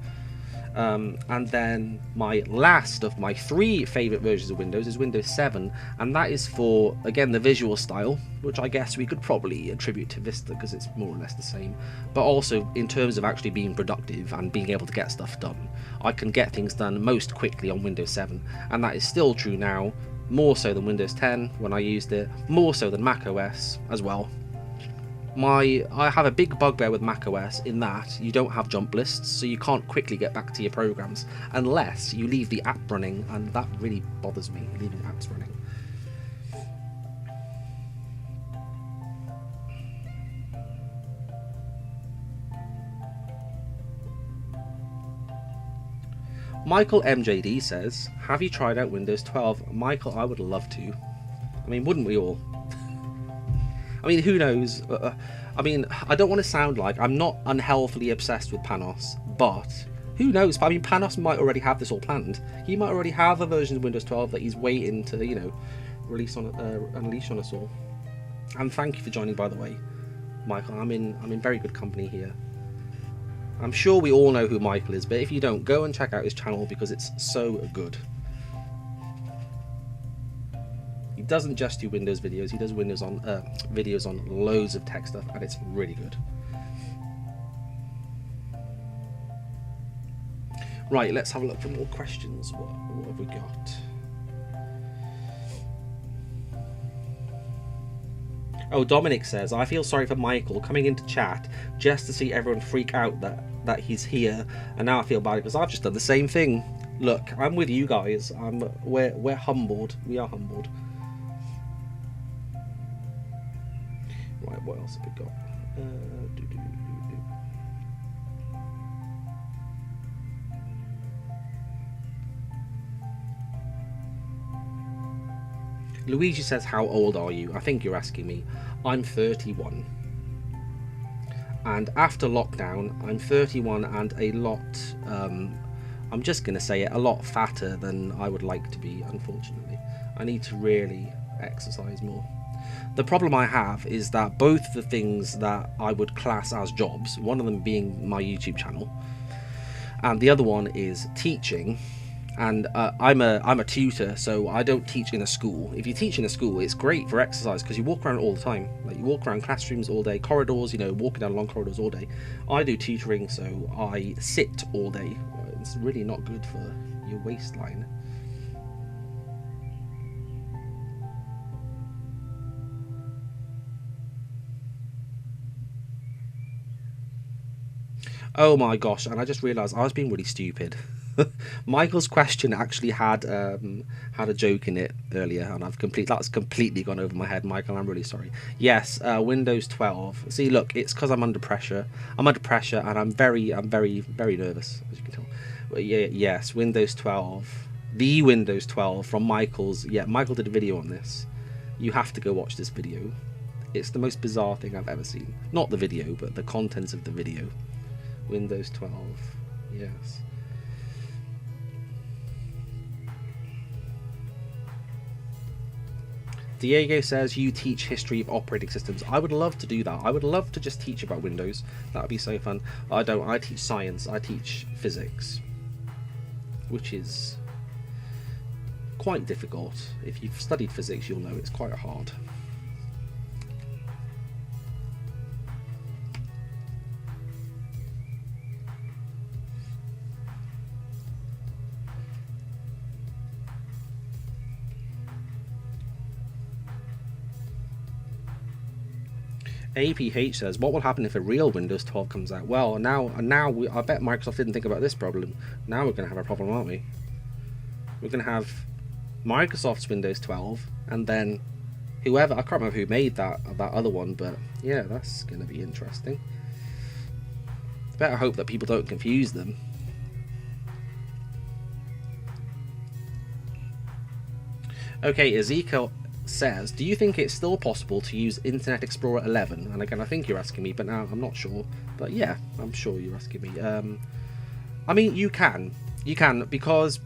And then my last of my 3 favourite versions of Windows is Windows 7, and that is for, again, the visual style, which I guess we could probably attribute to Vista because it's more or less the same, but also in terms of actually being productive and being able to get stuff done. I can get things done most quickly on Windows 7, and that is still true now. More so than Windows 10 when I used it, more so than Mac OS as well. I have a big bugbear with Mac OS in that you don't have jump lists, so you can't quickly get back to your programs unless you leave the app running, and that really bothers me, leaving apps running. Michael MJD says, have you tried out Windows 12? Michael, I would love to. I mean, wouldn't we all? I mean, who knows? I mean, I don't want to sound like I'm not unhealthily obsessed with Panos, but who knows? I mean, Panos might already have this all planned. He might already have a version of Windows 12 that he's waiting to, you know, unleash on us all. And thank you for joining, by the way. Michael, I'm in very good company here. I'm sure we all know who Michael is, but if you don't, go and check out his channel because it's so good. He doesn't just do Windows videos, he does videos on loads of tech stuff, and it's really good. Right, let's have a look for more questions. What have we got? Oh, Dominic says, I feel sorry for Michael coming into chat just to see everyone freak out that he's here, and now I feel bad because I've just done the same thing. Look, I'm with you guys. We're humbled. We are humbled. Right, what else have we got? Luigi says, how old are you? I think you're asking me. I'm 31. And after lockdown, I'm 31 and a lot, I'm just going to say it, a lot fatter than I would like to be, unfortunately. I need to really exercise more. The problem I have is that both the things that I would class as jobs, one of them being my YouTube channel, and the other one is teaching. And I'm a tutor, so I don't teach in a school. If you teach in a school, it's great for exercise because you walk around all the time. Like, you walk around classrooms all day, corridors, you know, walking down long corridors all day. I do tutoring, so I sit all day. It's really not good for your waistline. Oh my gosh, and I just realised I was being really stupid. Michael's question actually had a joke in it earlier, and that's completely gone over my head. Michael, I'm really sorry. Yes, Windows 12. See, look, it's because I'm under pressure. I'm under pressure, and I'm very nervous, as you can tell. But yeah, yes, Windows 12, the Windows 12 from Michael's. Yeah, Michael did a video on this. You have to go watch this video. It's the most bizarre thing I've ever seen. Not the video, but the contents of the video. Windows 12. Yes. Diego says, you teach history of operating systems. I would love to do that. I would love to just teach about Windows. That would be so fun. I don't. I teach science. I teach physics, which is quite difficult. If you've studied physics, you'll know it's quite hard. APH says, what will happen if a real Windows 12 comes out? Well, now I bet Microsoft didn't think about this problem. Now we're going to have a problem, aren't we? We're going to have Microsoft's Windows 12, and then whoever, I can't remember who made that other one, but yeah, that's going to be interesting. Better hope that people don't confuse them. Okay, Ezekiel says, do you think it's still possible to use Internet Explorer 11? And again, I think you're asking me, but now I'm not sure. But yeah, I'm sure you're asking me. I mean, you can because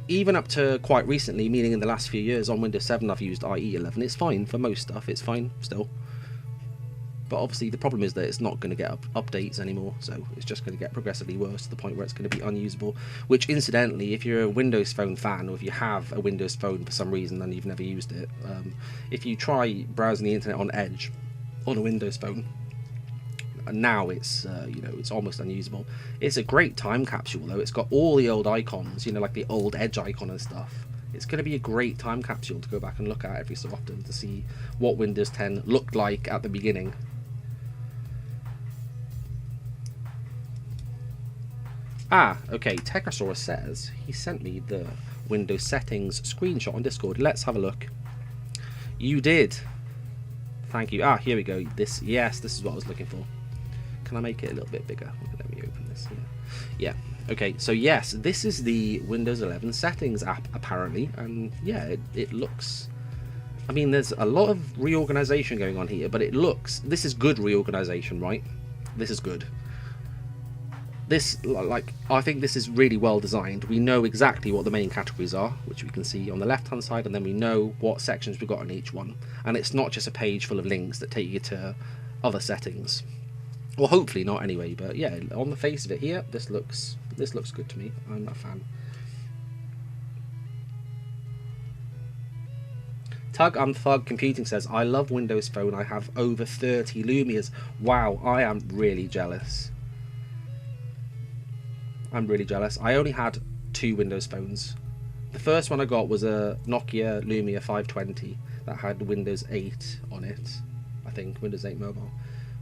even up to quite recently, meaning in the last few years on Windows 7, I've used IE 11. It's fine for most stuff. It's fine still. But obviously the problem is that it's not going to get updates anymore, so it's just going to get progressively worse to the point where it's going to be unusable. Which, incidentally, if you're a Windows Phone fan, or if you have a Windows Phone for some reason and you've never used it, if you try browsing the internet on Edge on a Windows Phone, now it's it's almost unusable. It's a great time capsule though. It's got all the old icons, like the old Edge icon and stuff. It's going to be a great time capsule to go back and look at every so often to see what Windows 10 looked like at the beginning. Okay, Techosaurus says he sent me the Windows settings screenshot on Discord. Let's have a look. You did. Thank you. Here we go. This is what I was looking for. Can I make it a little bit bigger? Let me open this here. Yeah. Okay, so yes, this is the Windows 11 settings app, apparently. And yeah, it looks... I mean, there's a lot of reorganization going on here, but it looks... This is good reorganization, right? This is good. I think this is really well designed. We know exactly what the main categories are, which we can see on the left hand side, and then we know what sections we've got on each one. And it's not just a page full of links that take you to other settings. Well, hopefully not anyway, but yeah, on the face of it here, this looks good to me. I'm a fan. Tug Unthug Computing says, I love Windows Phone. I have over 30 Lumias. Wow, I am really jealous. I'm really jealous. I only had 2 Windows Phones. The first one I got was a Nokia Lumia 520 that had Windows 8 on it. I think, Windows 8 Mobile.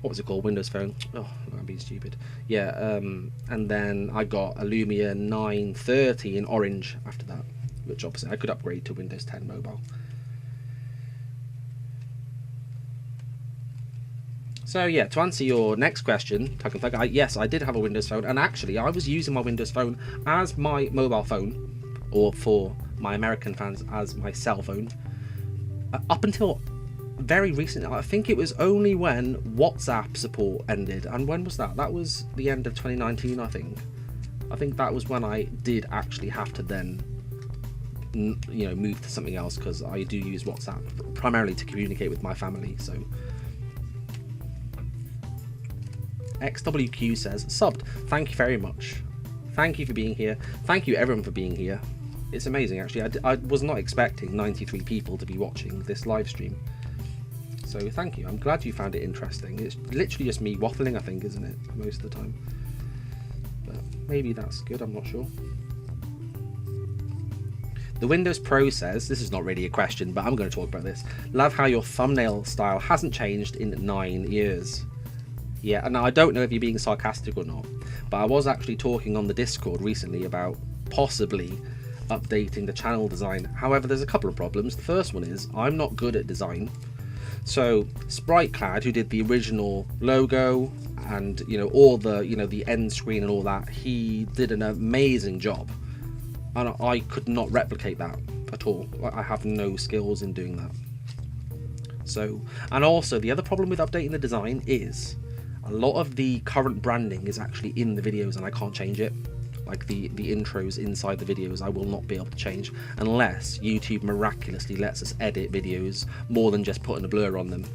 What was it called? Windows Phone. Oh, I'm being stupid. Yeah, and then I got a Lumia 930 in orange after that, which obviously I could upgrade to Windows 10 Mobile. So yeah, to answer your next question, Tug and Thug, yes, I did have a Windows Phone, and actually I was using my Windows Phone as my mobile phone, or for my American fans, as my cell phone, up until very recently. I think it was only when WhatsApp support ended, and when was that? That was the end of 2019, I think. I think that was when I did actually have to then, you know, move to something else, because I do use WhatsApp primarily to communicate with my family, so... XWQ says, subbed. Thank you very much. Thank you for being here. Thank you everyone for being here. It's amazing, actually. I was not expecting 93 people to be watching this live stream. So thank you. I'm glad you found it interesting. It's literally just me waffling, I think, isn't it? Most of the time. But maybe that's good, I'm not sure. The Windows Pro says, this is not really a question, but I'm going to talk about this. Love how your thumbnail style hasn't changed in 9 years. Yeah, and I don't know if you're being sarcastic or not, but I was actually talking on the Discord recently about possibly updating the channel design. However, there's a couple of problems. The first one is I'm not good at design. So SpriteClad, who did the original logo and, you know, all the, you know, the end screen and all that, he did an amazing job, and I could not replicate that at all. I have no skills in doing that. So, and also the other problem with updating the design is a lot of the current branding is actually in the videos and I can't change it. Like the intros inside the videos, I will not be able to change unless YouTube miraculously lets us edit videos more than just putting a blur on them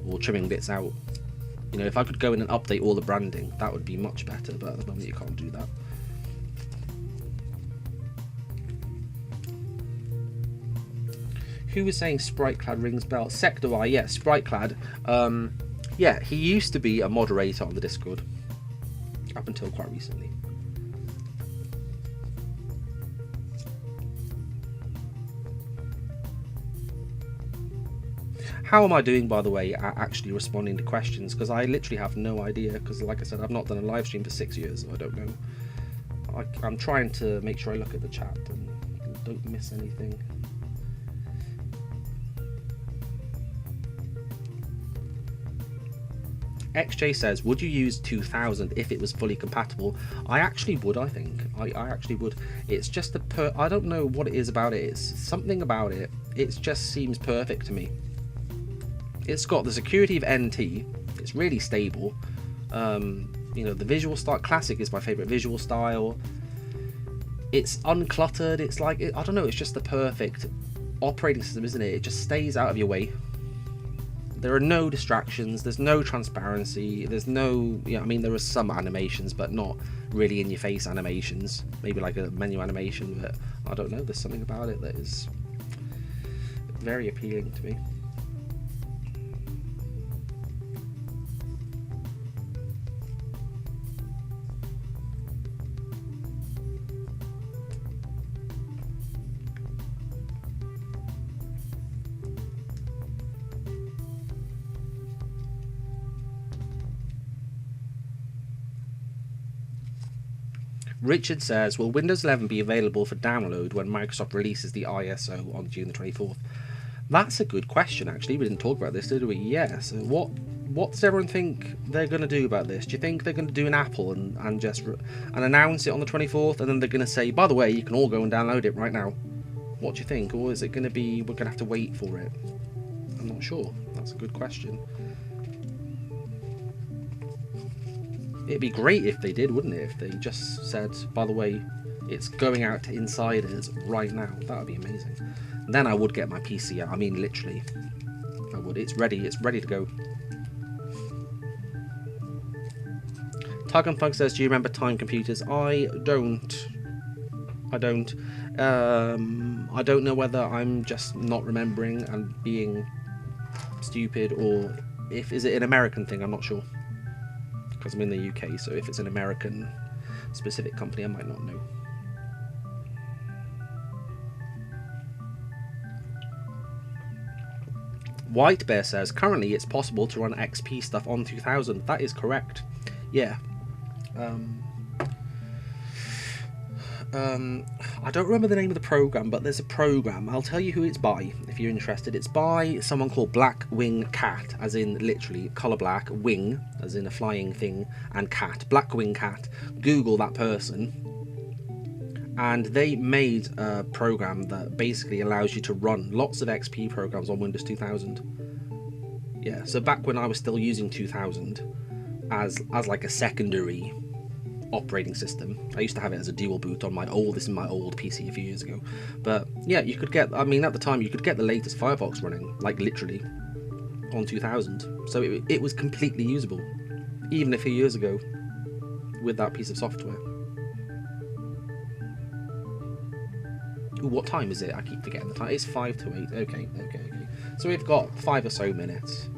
or trimming bits out. You know, if I could go in and update all the branding, that would be much better, but at the moment you can't do that. Who was saying SpriteClad rings bell? Sector Y, yeah, SpriteClad. Yeah, he used to be a moderator on the Discord up until quite recently. How am I doing, by the way, at actually responding to questions? Because I literally have no idea, because like I said, I've not done a live stream for 6 years, so I don't know. I'm trying to make sure I look at the chat and don't miss anything. XJ says, would you use 2000 if it was fully compatible? I actually would, I think. I actually would. It's just I don't know what it is about it. It's something about it. It just seems perfect to me. It's got the security of NT. It's really stable. You know, the visual style, classic is my favorite visual style. It's uncluttered. It's like, I don't know, it's just the perfect operating system, isn't it? It just stays out of your way. There are no distractions, there's no transparency, there's no, I mean, there are some animations, but not really in your face animations. Maybe like a menu animation, but I don't know, there's something about it that is very appealing to me. Richard says, will Windows 11 be available for download when Microsoft releases the ISO on June the 24th? That's a good question, actually. We didn't talk about this, did we? Yeah, so what does everyone think they're going to do about this? Do you think they're going to do an Apple and just announce it on the 24th, and then they're going to say, by the way, you can all go and download it right now? What do you think? Or is it going to be, we're going to have to wait for it? I'm not sure. That's a good question. It'd be great if they did, wouldn't it? If they just said, by the way, it's going out to insiders right now. That would be amazing. And then I would get my PC out. I mean, literally, I would. It's ready to go. Tug and Thug says, do you remember Time Computers? I don't. I don't know whether I'm just not remembering and being stupid, or is it an American thing? I'm not sure, because I'm in the UK, so if it's an American specific company I might not know. White Bear says, currently it's possible to run XP stuff on 2000. That is correct. Yeah. I don't remember the name of the program, but there's a program. I'll tell you who it's by if you're interested. It's by someone called Black Wing Cat, as in literally colour black, wing as in a flying thing, and cat, Black Wing Cat. Google that person, and they made a program that basically allows you to run lots of XP programs on Windows 2000. Yeah, so back when I was still using 2000 as like a secondary operating system. I used to have it as a dual boot on my old PC a few years ago. But yeah, you could get, I mean, at the time you could get the latest Firefox running, like literally on 2000. So it was completely usable, even a few years ago, with that piece of software. Ooh, what time is it? I keep forgetting the time. It's 5 to 8. Okay. So we've got 5 or so minutes,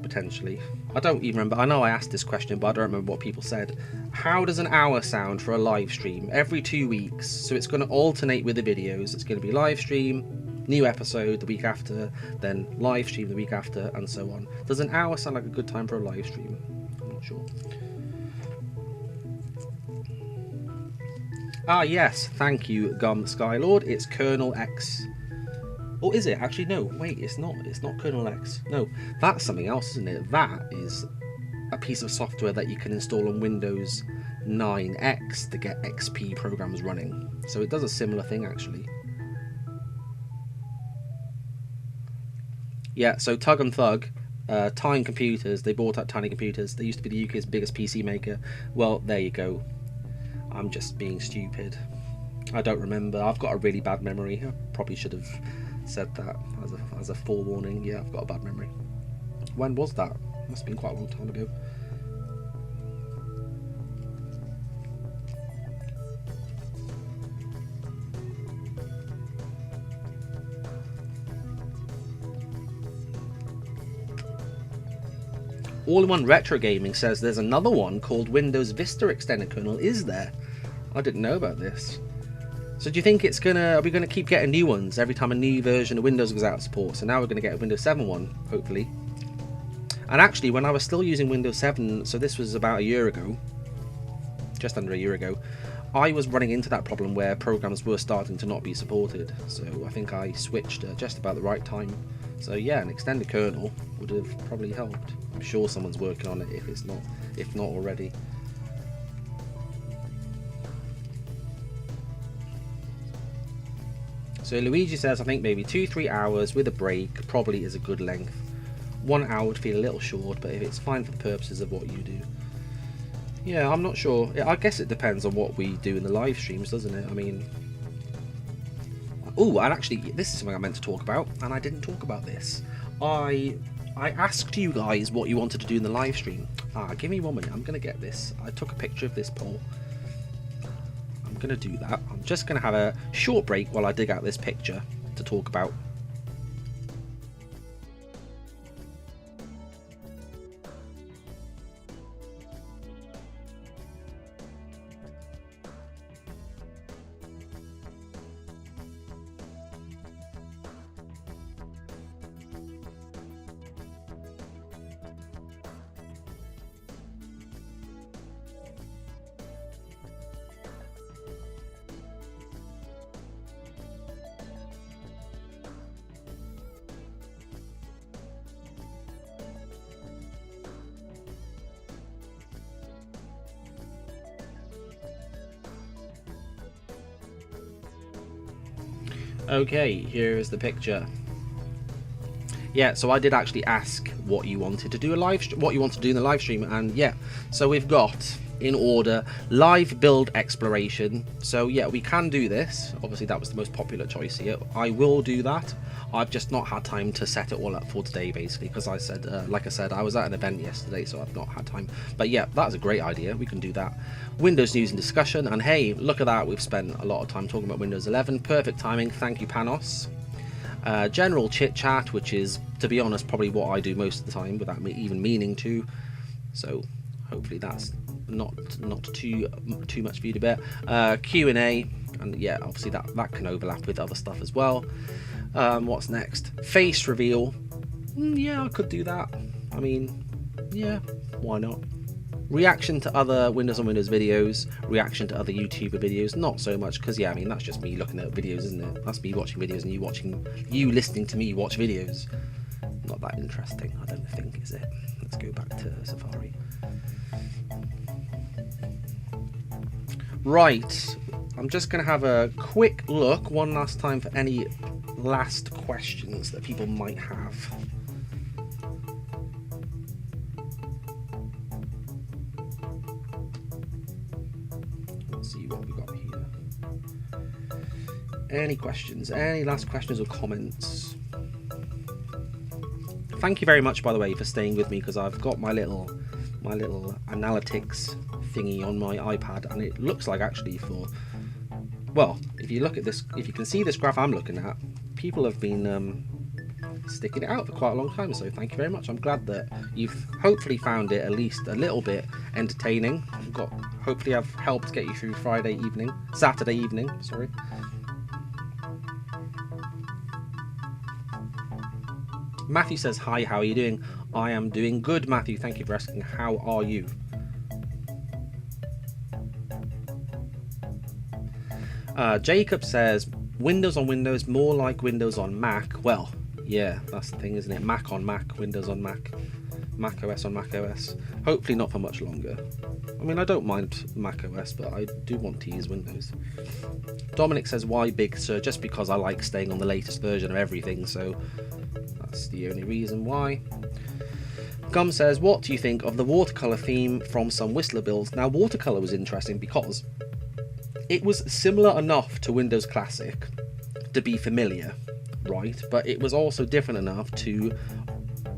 potentially. I don't even remember. I know I asked this question, but I don't remember what people said. How does an hour sound for a live stream? Every 2 weeks. So it's going to alternate with the videos. It's going to be live stream, new episode the week after, then live stream the week after, and so on. Does an hour sound like a good time for a live stream? I'm not sure. Ah, yes. Thank you, Gum Skylord. It's Kernel X. Or is it? Actually, no. Wait, it's not. It's not Kernel X. No, that's something else, isn't it? That is a piece of software that you can install on Windows 9X to get XP programs running. So it does a similar thing, actually. Yeah, so Tug and Thug, Time Computers, they bought out Tiny Computers. They used to be the UK's biggest PC maker. Well, there you go. I'm just being stupid. I don't remember. I've got a really bad memory. I probably should have said that as a forewarning. Yeah, I've got a bad memory. When was that? Must have been quite a long time ago. All-in-One Retro Gaming says there's another one called Windows Vista Extended Kernel. Is there? I didn't know about this. So do you think are we gonna keep getting new ones every time a new version of Windows goes out of support? So now we're gonna get a Windows 7 one, hopefully. And actually, when I was still using Windows 7, so this was about a year ago, just under a year ago, I was running into that problem where programs were starting to not be supported. So I think I switched at just about the right time. So yeah, an extended kernel would have probably helped. I'm sure someone's working on it if not already. So Luigi says, I think maybe 2-3 hours with a break probably is a good length. 1 hour would feel a little short, but if it's fine for the purposes of what you do. Yeah, I'm not sure. I guess it depends on what we do in the live streams, doesn't it? I mean... Oh, and actually, this is something I meant to talk about, and I didn't talk about this. I asked you guys what you wanted to do in the live stream. Give me 1 minute, I'm going to get this. I took a picture of this poll. I'm going to do that. I'm just going to have a short break while I dig out this picture to talk about. Okay, here is the picture. Yeah, so I did actually ask what you wanted to do in the live stream, and yeah, so we've got in order. Live build exploration. So yeah, we can do this. Obviously that was the most popular choice here. I will do that. I've just not had time to set it all up for today, basically, because I said, like I said, I was at an event yesterday, so I've not had time. But yeah, that's a great idea. We can do that. Windows news and discussion, and hey, look at that. We've spent a lot of time talking about Windows 11. Perfect timing. Thank you, Panos. General chit chat, which is, to be honest, probably what I do most of the time without me even meaning to. So hopefully that's not too much for you to bear. Q&A, and yeah, obviously that can overlap with other stuff as well. What's next? Face reveal. Yeah, I could do that. I mean, yeah, why not? Reaction to other Windows on Windows videos, reaction to other YouTuber videos, not so much, because yeah, I mean, that's just me looking at videos, isn't it? That's me watching videos and you listening to me watch videos. Not that interesting, I don't think, is it? Let's go back to Safari. Right, I'm just going to have a quick look one last time for any last questions that people might have. Let's see what we got here. Any questions? Any last questions or comments? Thank you very much, by the way, for staying with me, because I've got my little analytics thingy on my iPad, and it looks like actually well, if you look at this, if you can see this graph I'm looking at, people have been sticking it out for quite a long time, so thank you very much. I'm glad that you've hopefully found it at least a little bit entertaining. Hopefully I've helped get you through Saturday evening, sorry. Matthew says, hi, how are you doing? I am doing good, Matthew. Thank you for asking. How are you? Jacob says, Windows on Windows, more like Windows on Mac. Well, yeah, that's the thing, isn't it? Mac on Mac, Windows on Mac, Mac OS on Mac OS. Hopefully not for much longer. I mean, I don't mind Mac OS, but I do want to use Windows. Dominic says, why Big Sur? Just because I like staying on the latest version of everything, so that's the only reason why. Gum says, what do you think of the watercolor theme from some Whistler builds? Now, watercolor was interesting because it was similar enough to Windows Classic to be familiar, right? But it was also different enough to,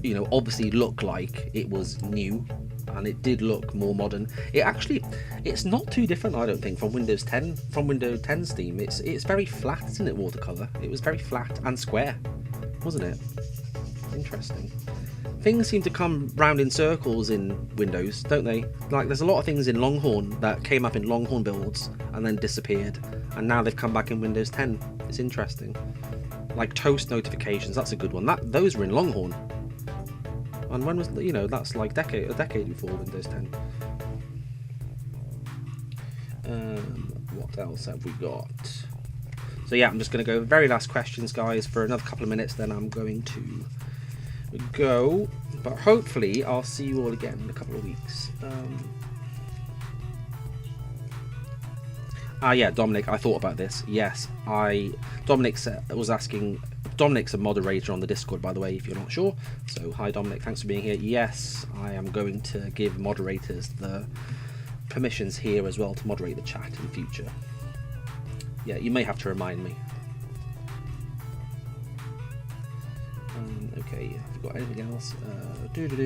you know, obviously look like it was new, and it did look more modern. It's not too different, I don't think, from Windows 10, from Windows 10's theme. It's very flat, isn't it, watercolor? It was very flat and square, wasn't it? Interesting. Things seem to come round in circles in Windows, don't they? Like, there's a lot of things in Longhorn that came up in Longhorn builds and then disappeared, and now they've come back in Windows 10. It's interesting. Like toast notifications, that's a good one. Those were in Longhorn. And when was, you know, that's like a decade before Windows 10. What else have we got? So yeah, I'm just going to go very last questions, guys, for another couple of minutes, then I'm going to go, but hopefully I'll see you all again in a couple of weeks. Yeah, Dominic, I thought about this. Yes, Dominic was asking. Dominic's a moderator on the Discord, by the way, if you're not sure. So hi Dominic, thanks for being here. Yes, I am going to give moderators the permissions here as well to moderate the chat in future. Yeah, you may have to remind me. Okay, have you got anything else?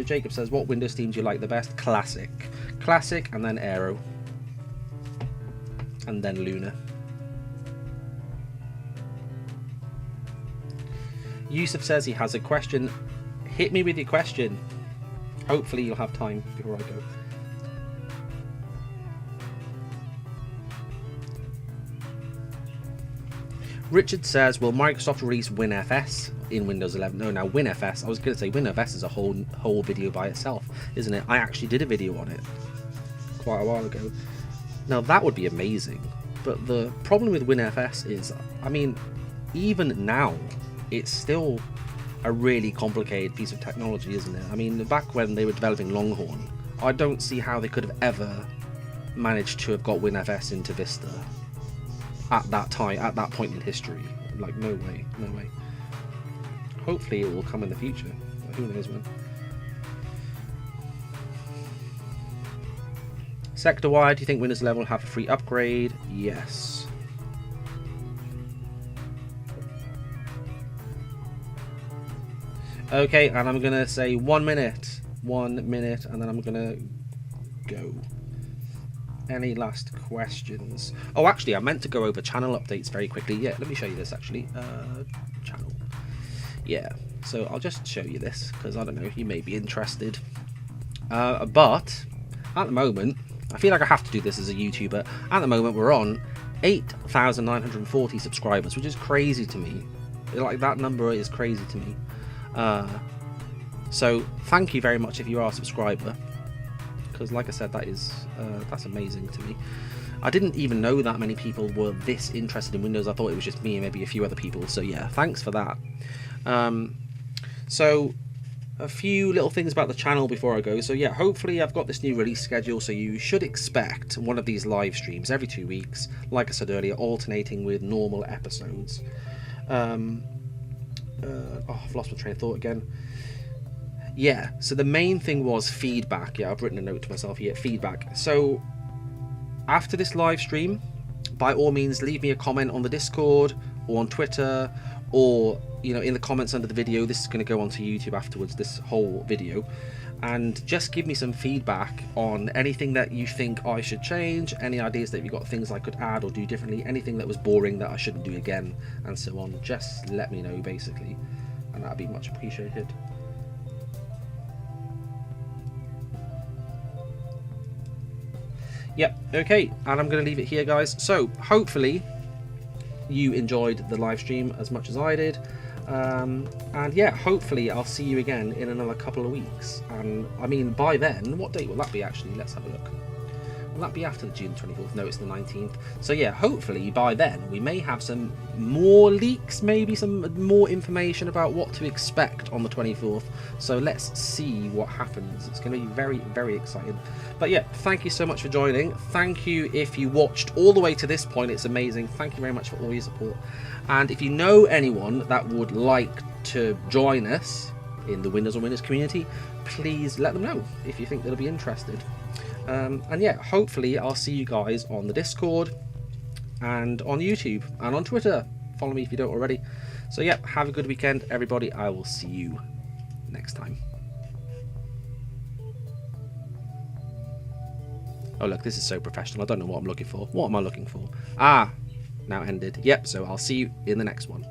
Jacob says, what Windows theme do you like the best? Classic. Classic, and then Aero. And then Luna. Yusuf says he has a question. Hit me with your question. Hopefully you'll have time before I go. Richard says, will Microsoft release WinFS in Windows 11? No, now WinFS, I was going to say WinFS is a whole video by itself, isn't it? I actually did a video on it quite a while ago. Now that would be amazing, but the problem with WinFS is, I mean, even now, it's still a really complicated piece of technology, isn't it? I mean, back when they were developing Longhorn, I don't see how they could have ever managed to have got WinFS into Vista at that time, at that point in history. Like, no way, no way. Hopefully it will come in the future, but who knows when. Sector-wide, do you think Windows 11 will have a free upgrade? Yes. Okay, and I'm gonna say 1 minute. 1 minute, and then I'm gonna go. Any last questions? Oh, actually, I meant to go over channel updates very quickly. Yeah, let me show you this actually. Channel. Yeah, so I'll just show you this because I don't know, you may be interested. But at the moment, I feel like I have to do this as a YouTuber. At the moment, we're on 8,940 subscribers, which is crazy to me. Like, that number is crazy to me. So thank you very much if you are a subscriber, because like I said, that is that's amazing to me. I didn't even know that many people were this interested in Windows. I thought it was just me and maybe a few other people, so yeah, thanks for that. So a few little things about the channel before I go. So yeah, hopefully I've got this new release schedule, so you should expect one of these live streams every 2 weeks, like I said earlier, alternating with normal episodes. Oh, I've lost my train of thought again. Yeah, so the main thing was feedback. Yeah, I've written a note to myself here, feedback. So after this live stream, by all means leave me a comment on the Discord or on Twitter, or in the comments under the video. This is going to go onto YouTube afterwards, this whole video, and just give me some feedback on anything that you think I should change, any ideas that you've got, things I could add or do differently, anything that was boring that I shouldn't do again, and so on. Just let me know basically, and that'd be much appreciated. Yep, okay, and I'm going to leave it here, guys. So hopefully you enjoyed the live stream as much as I did, and yeah, hopefully I'll see you again in another couple of weeks. And I mean, by then, what date will that be actually? Let's have a look. Will that be after the June 24th? No, it's the 19th. So yeah, hopefully by then we may have some more leaks, maybe some more information about what to expect on the 24th. So let's see what happens. It's going to be very, very exciting. But yeah, thank you so much for joining. Thank you if you watched all the way to this point. It's amazing. Thank you very much for all your support. And if you know anyone that would like to join us in the Windows on Windows community, please let them know if you think they'll be interested. And yeah, hopefully I'll see you guys on the Discord and on YouTube and on Twitter. Follow me if you don't already. So yeah, have a good weekend, everybody. I will see you next time. Oh look, this is so professional. I don't know what I'm looking for. What am I looking for? Ah, now ended. Yep, so I'll see you in the next one.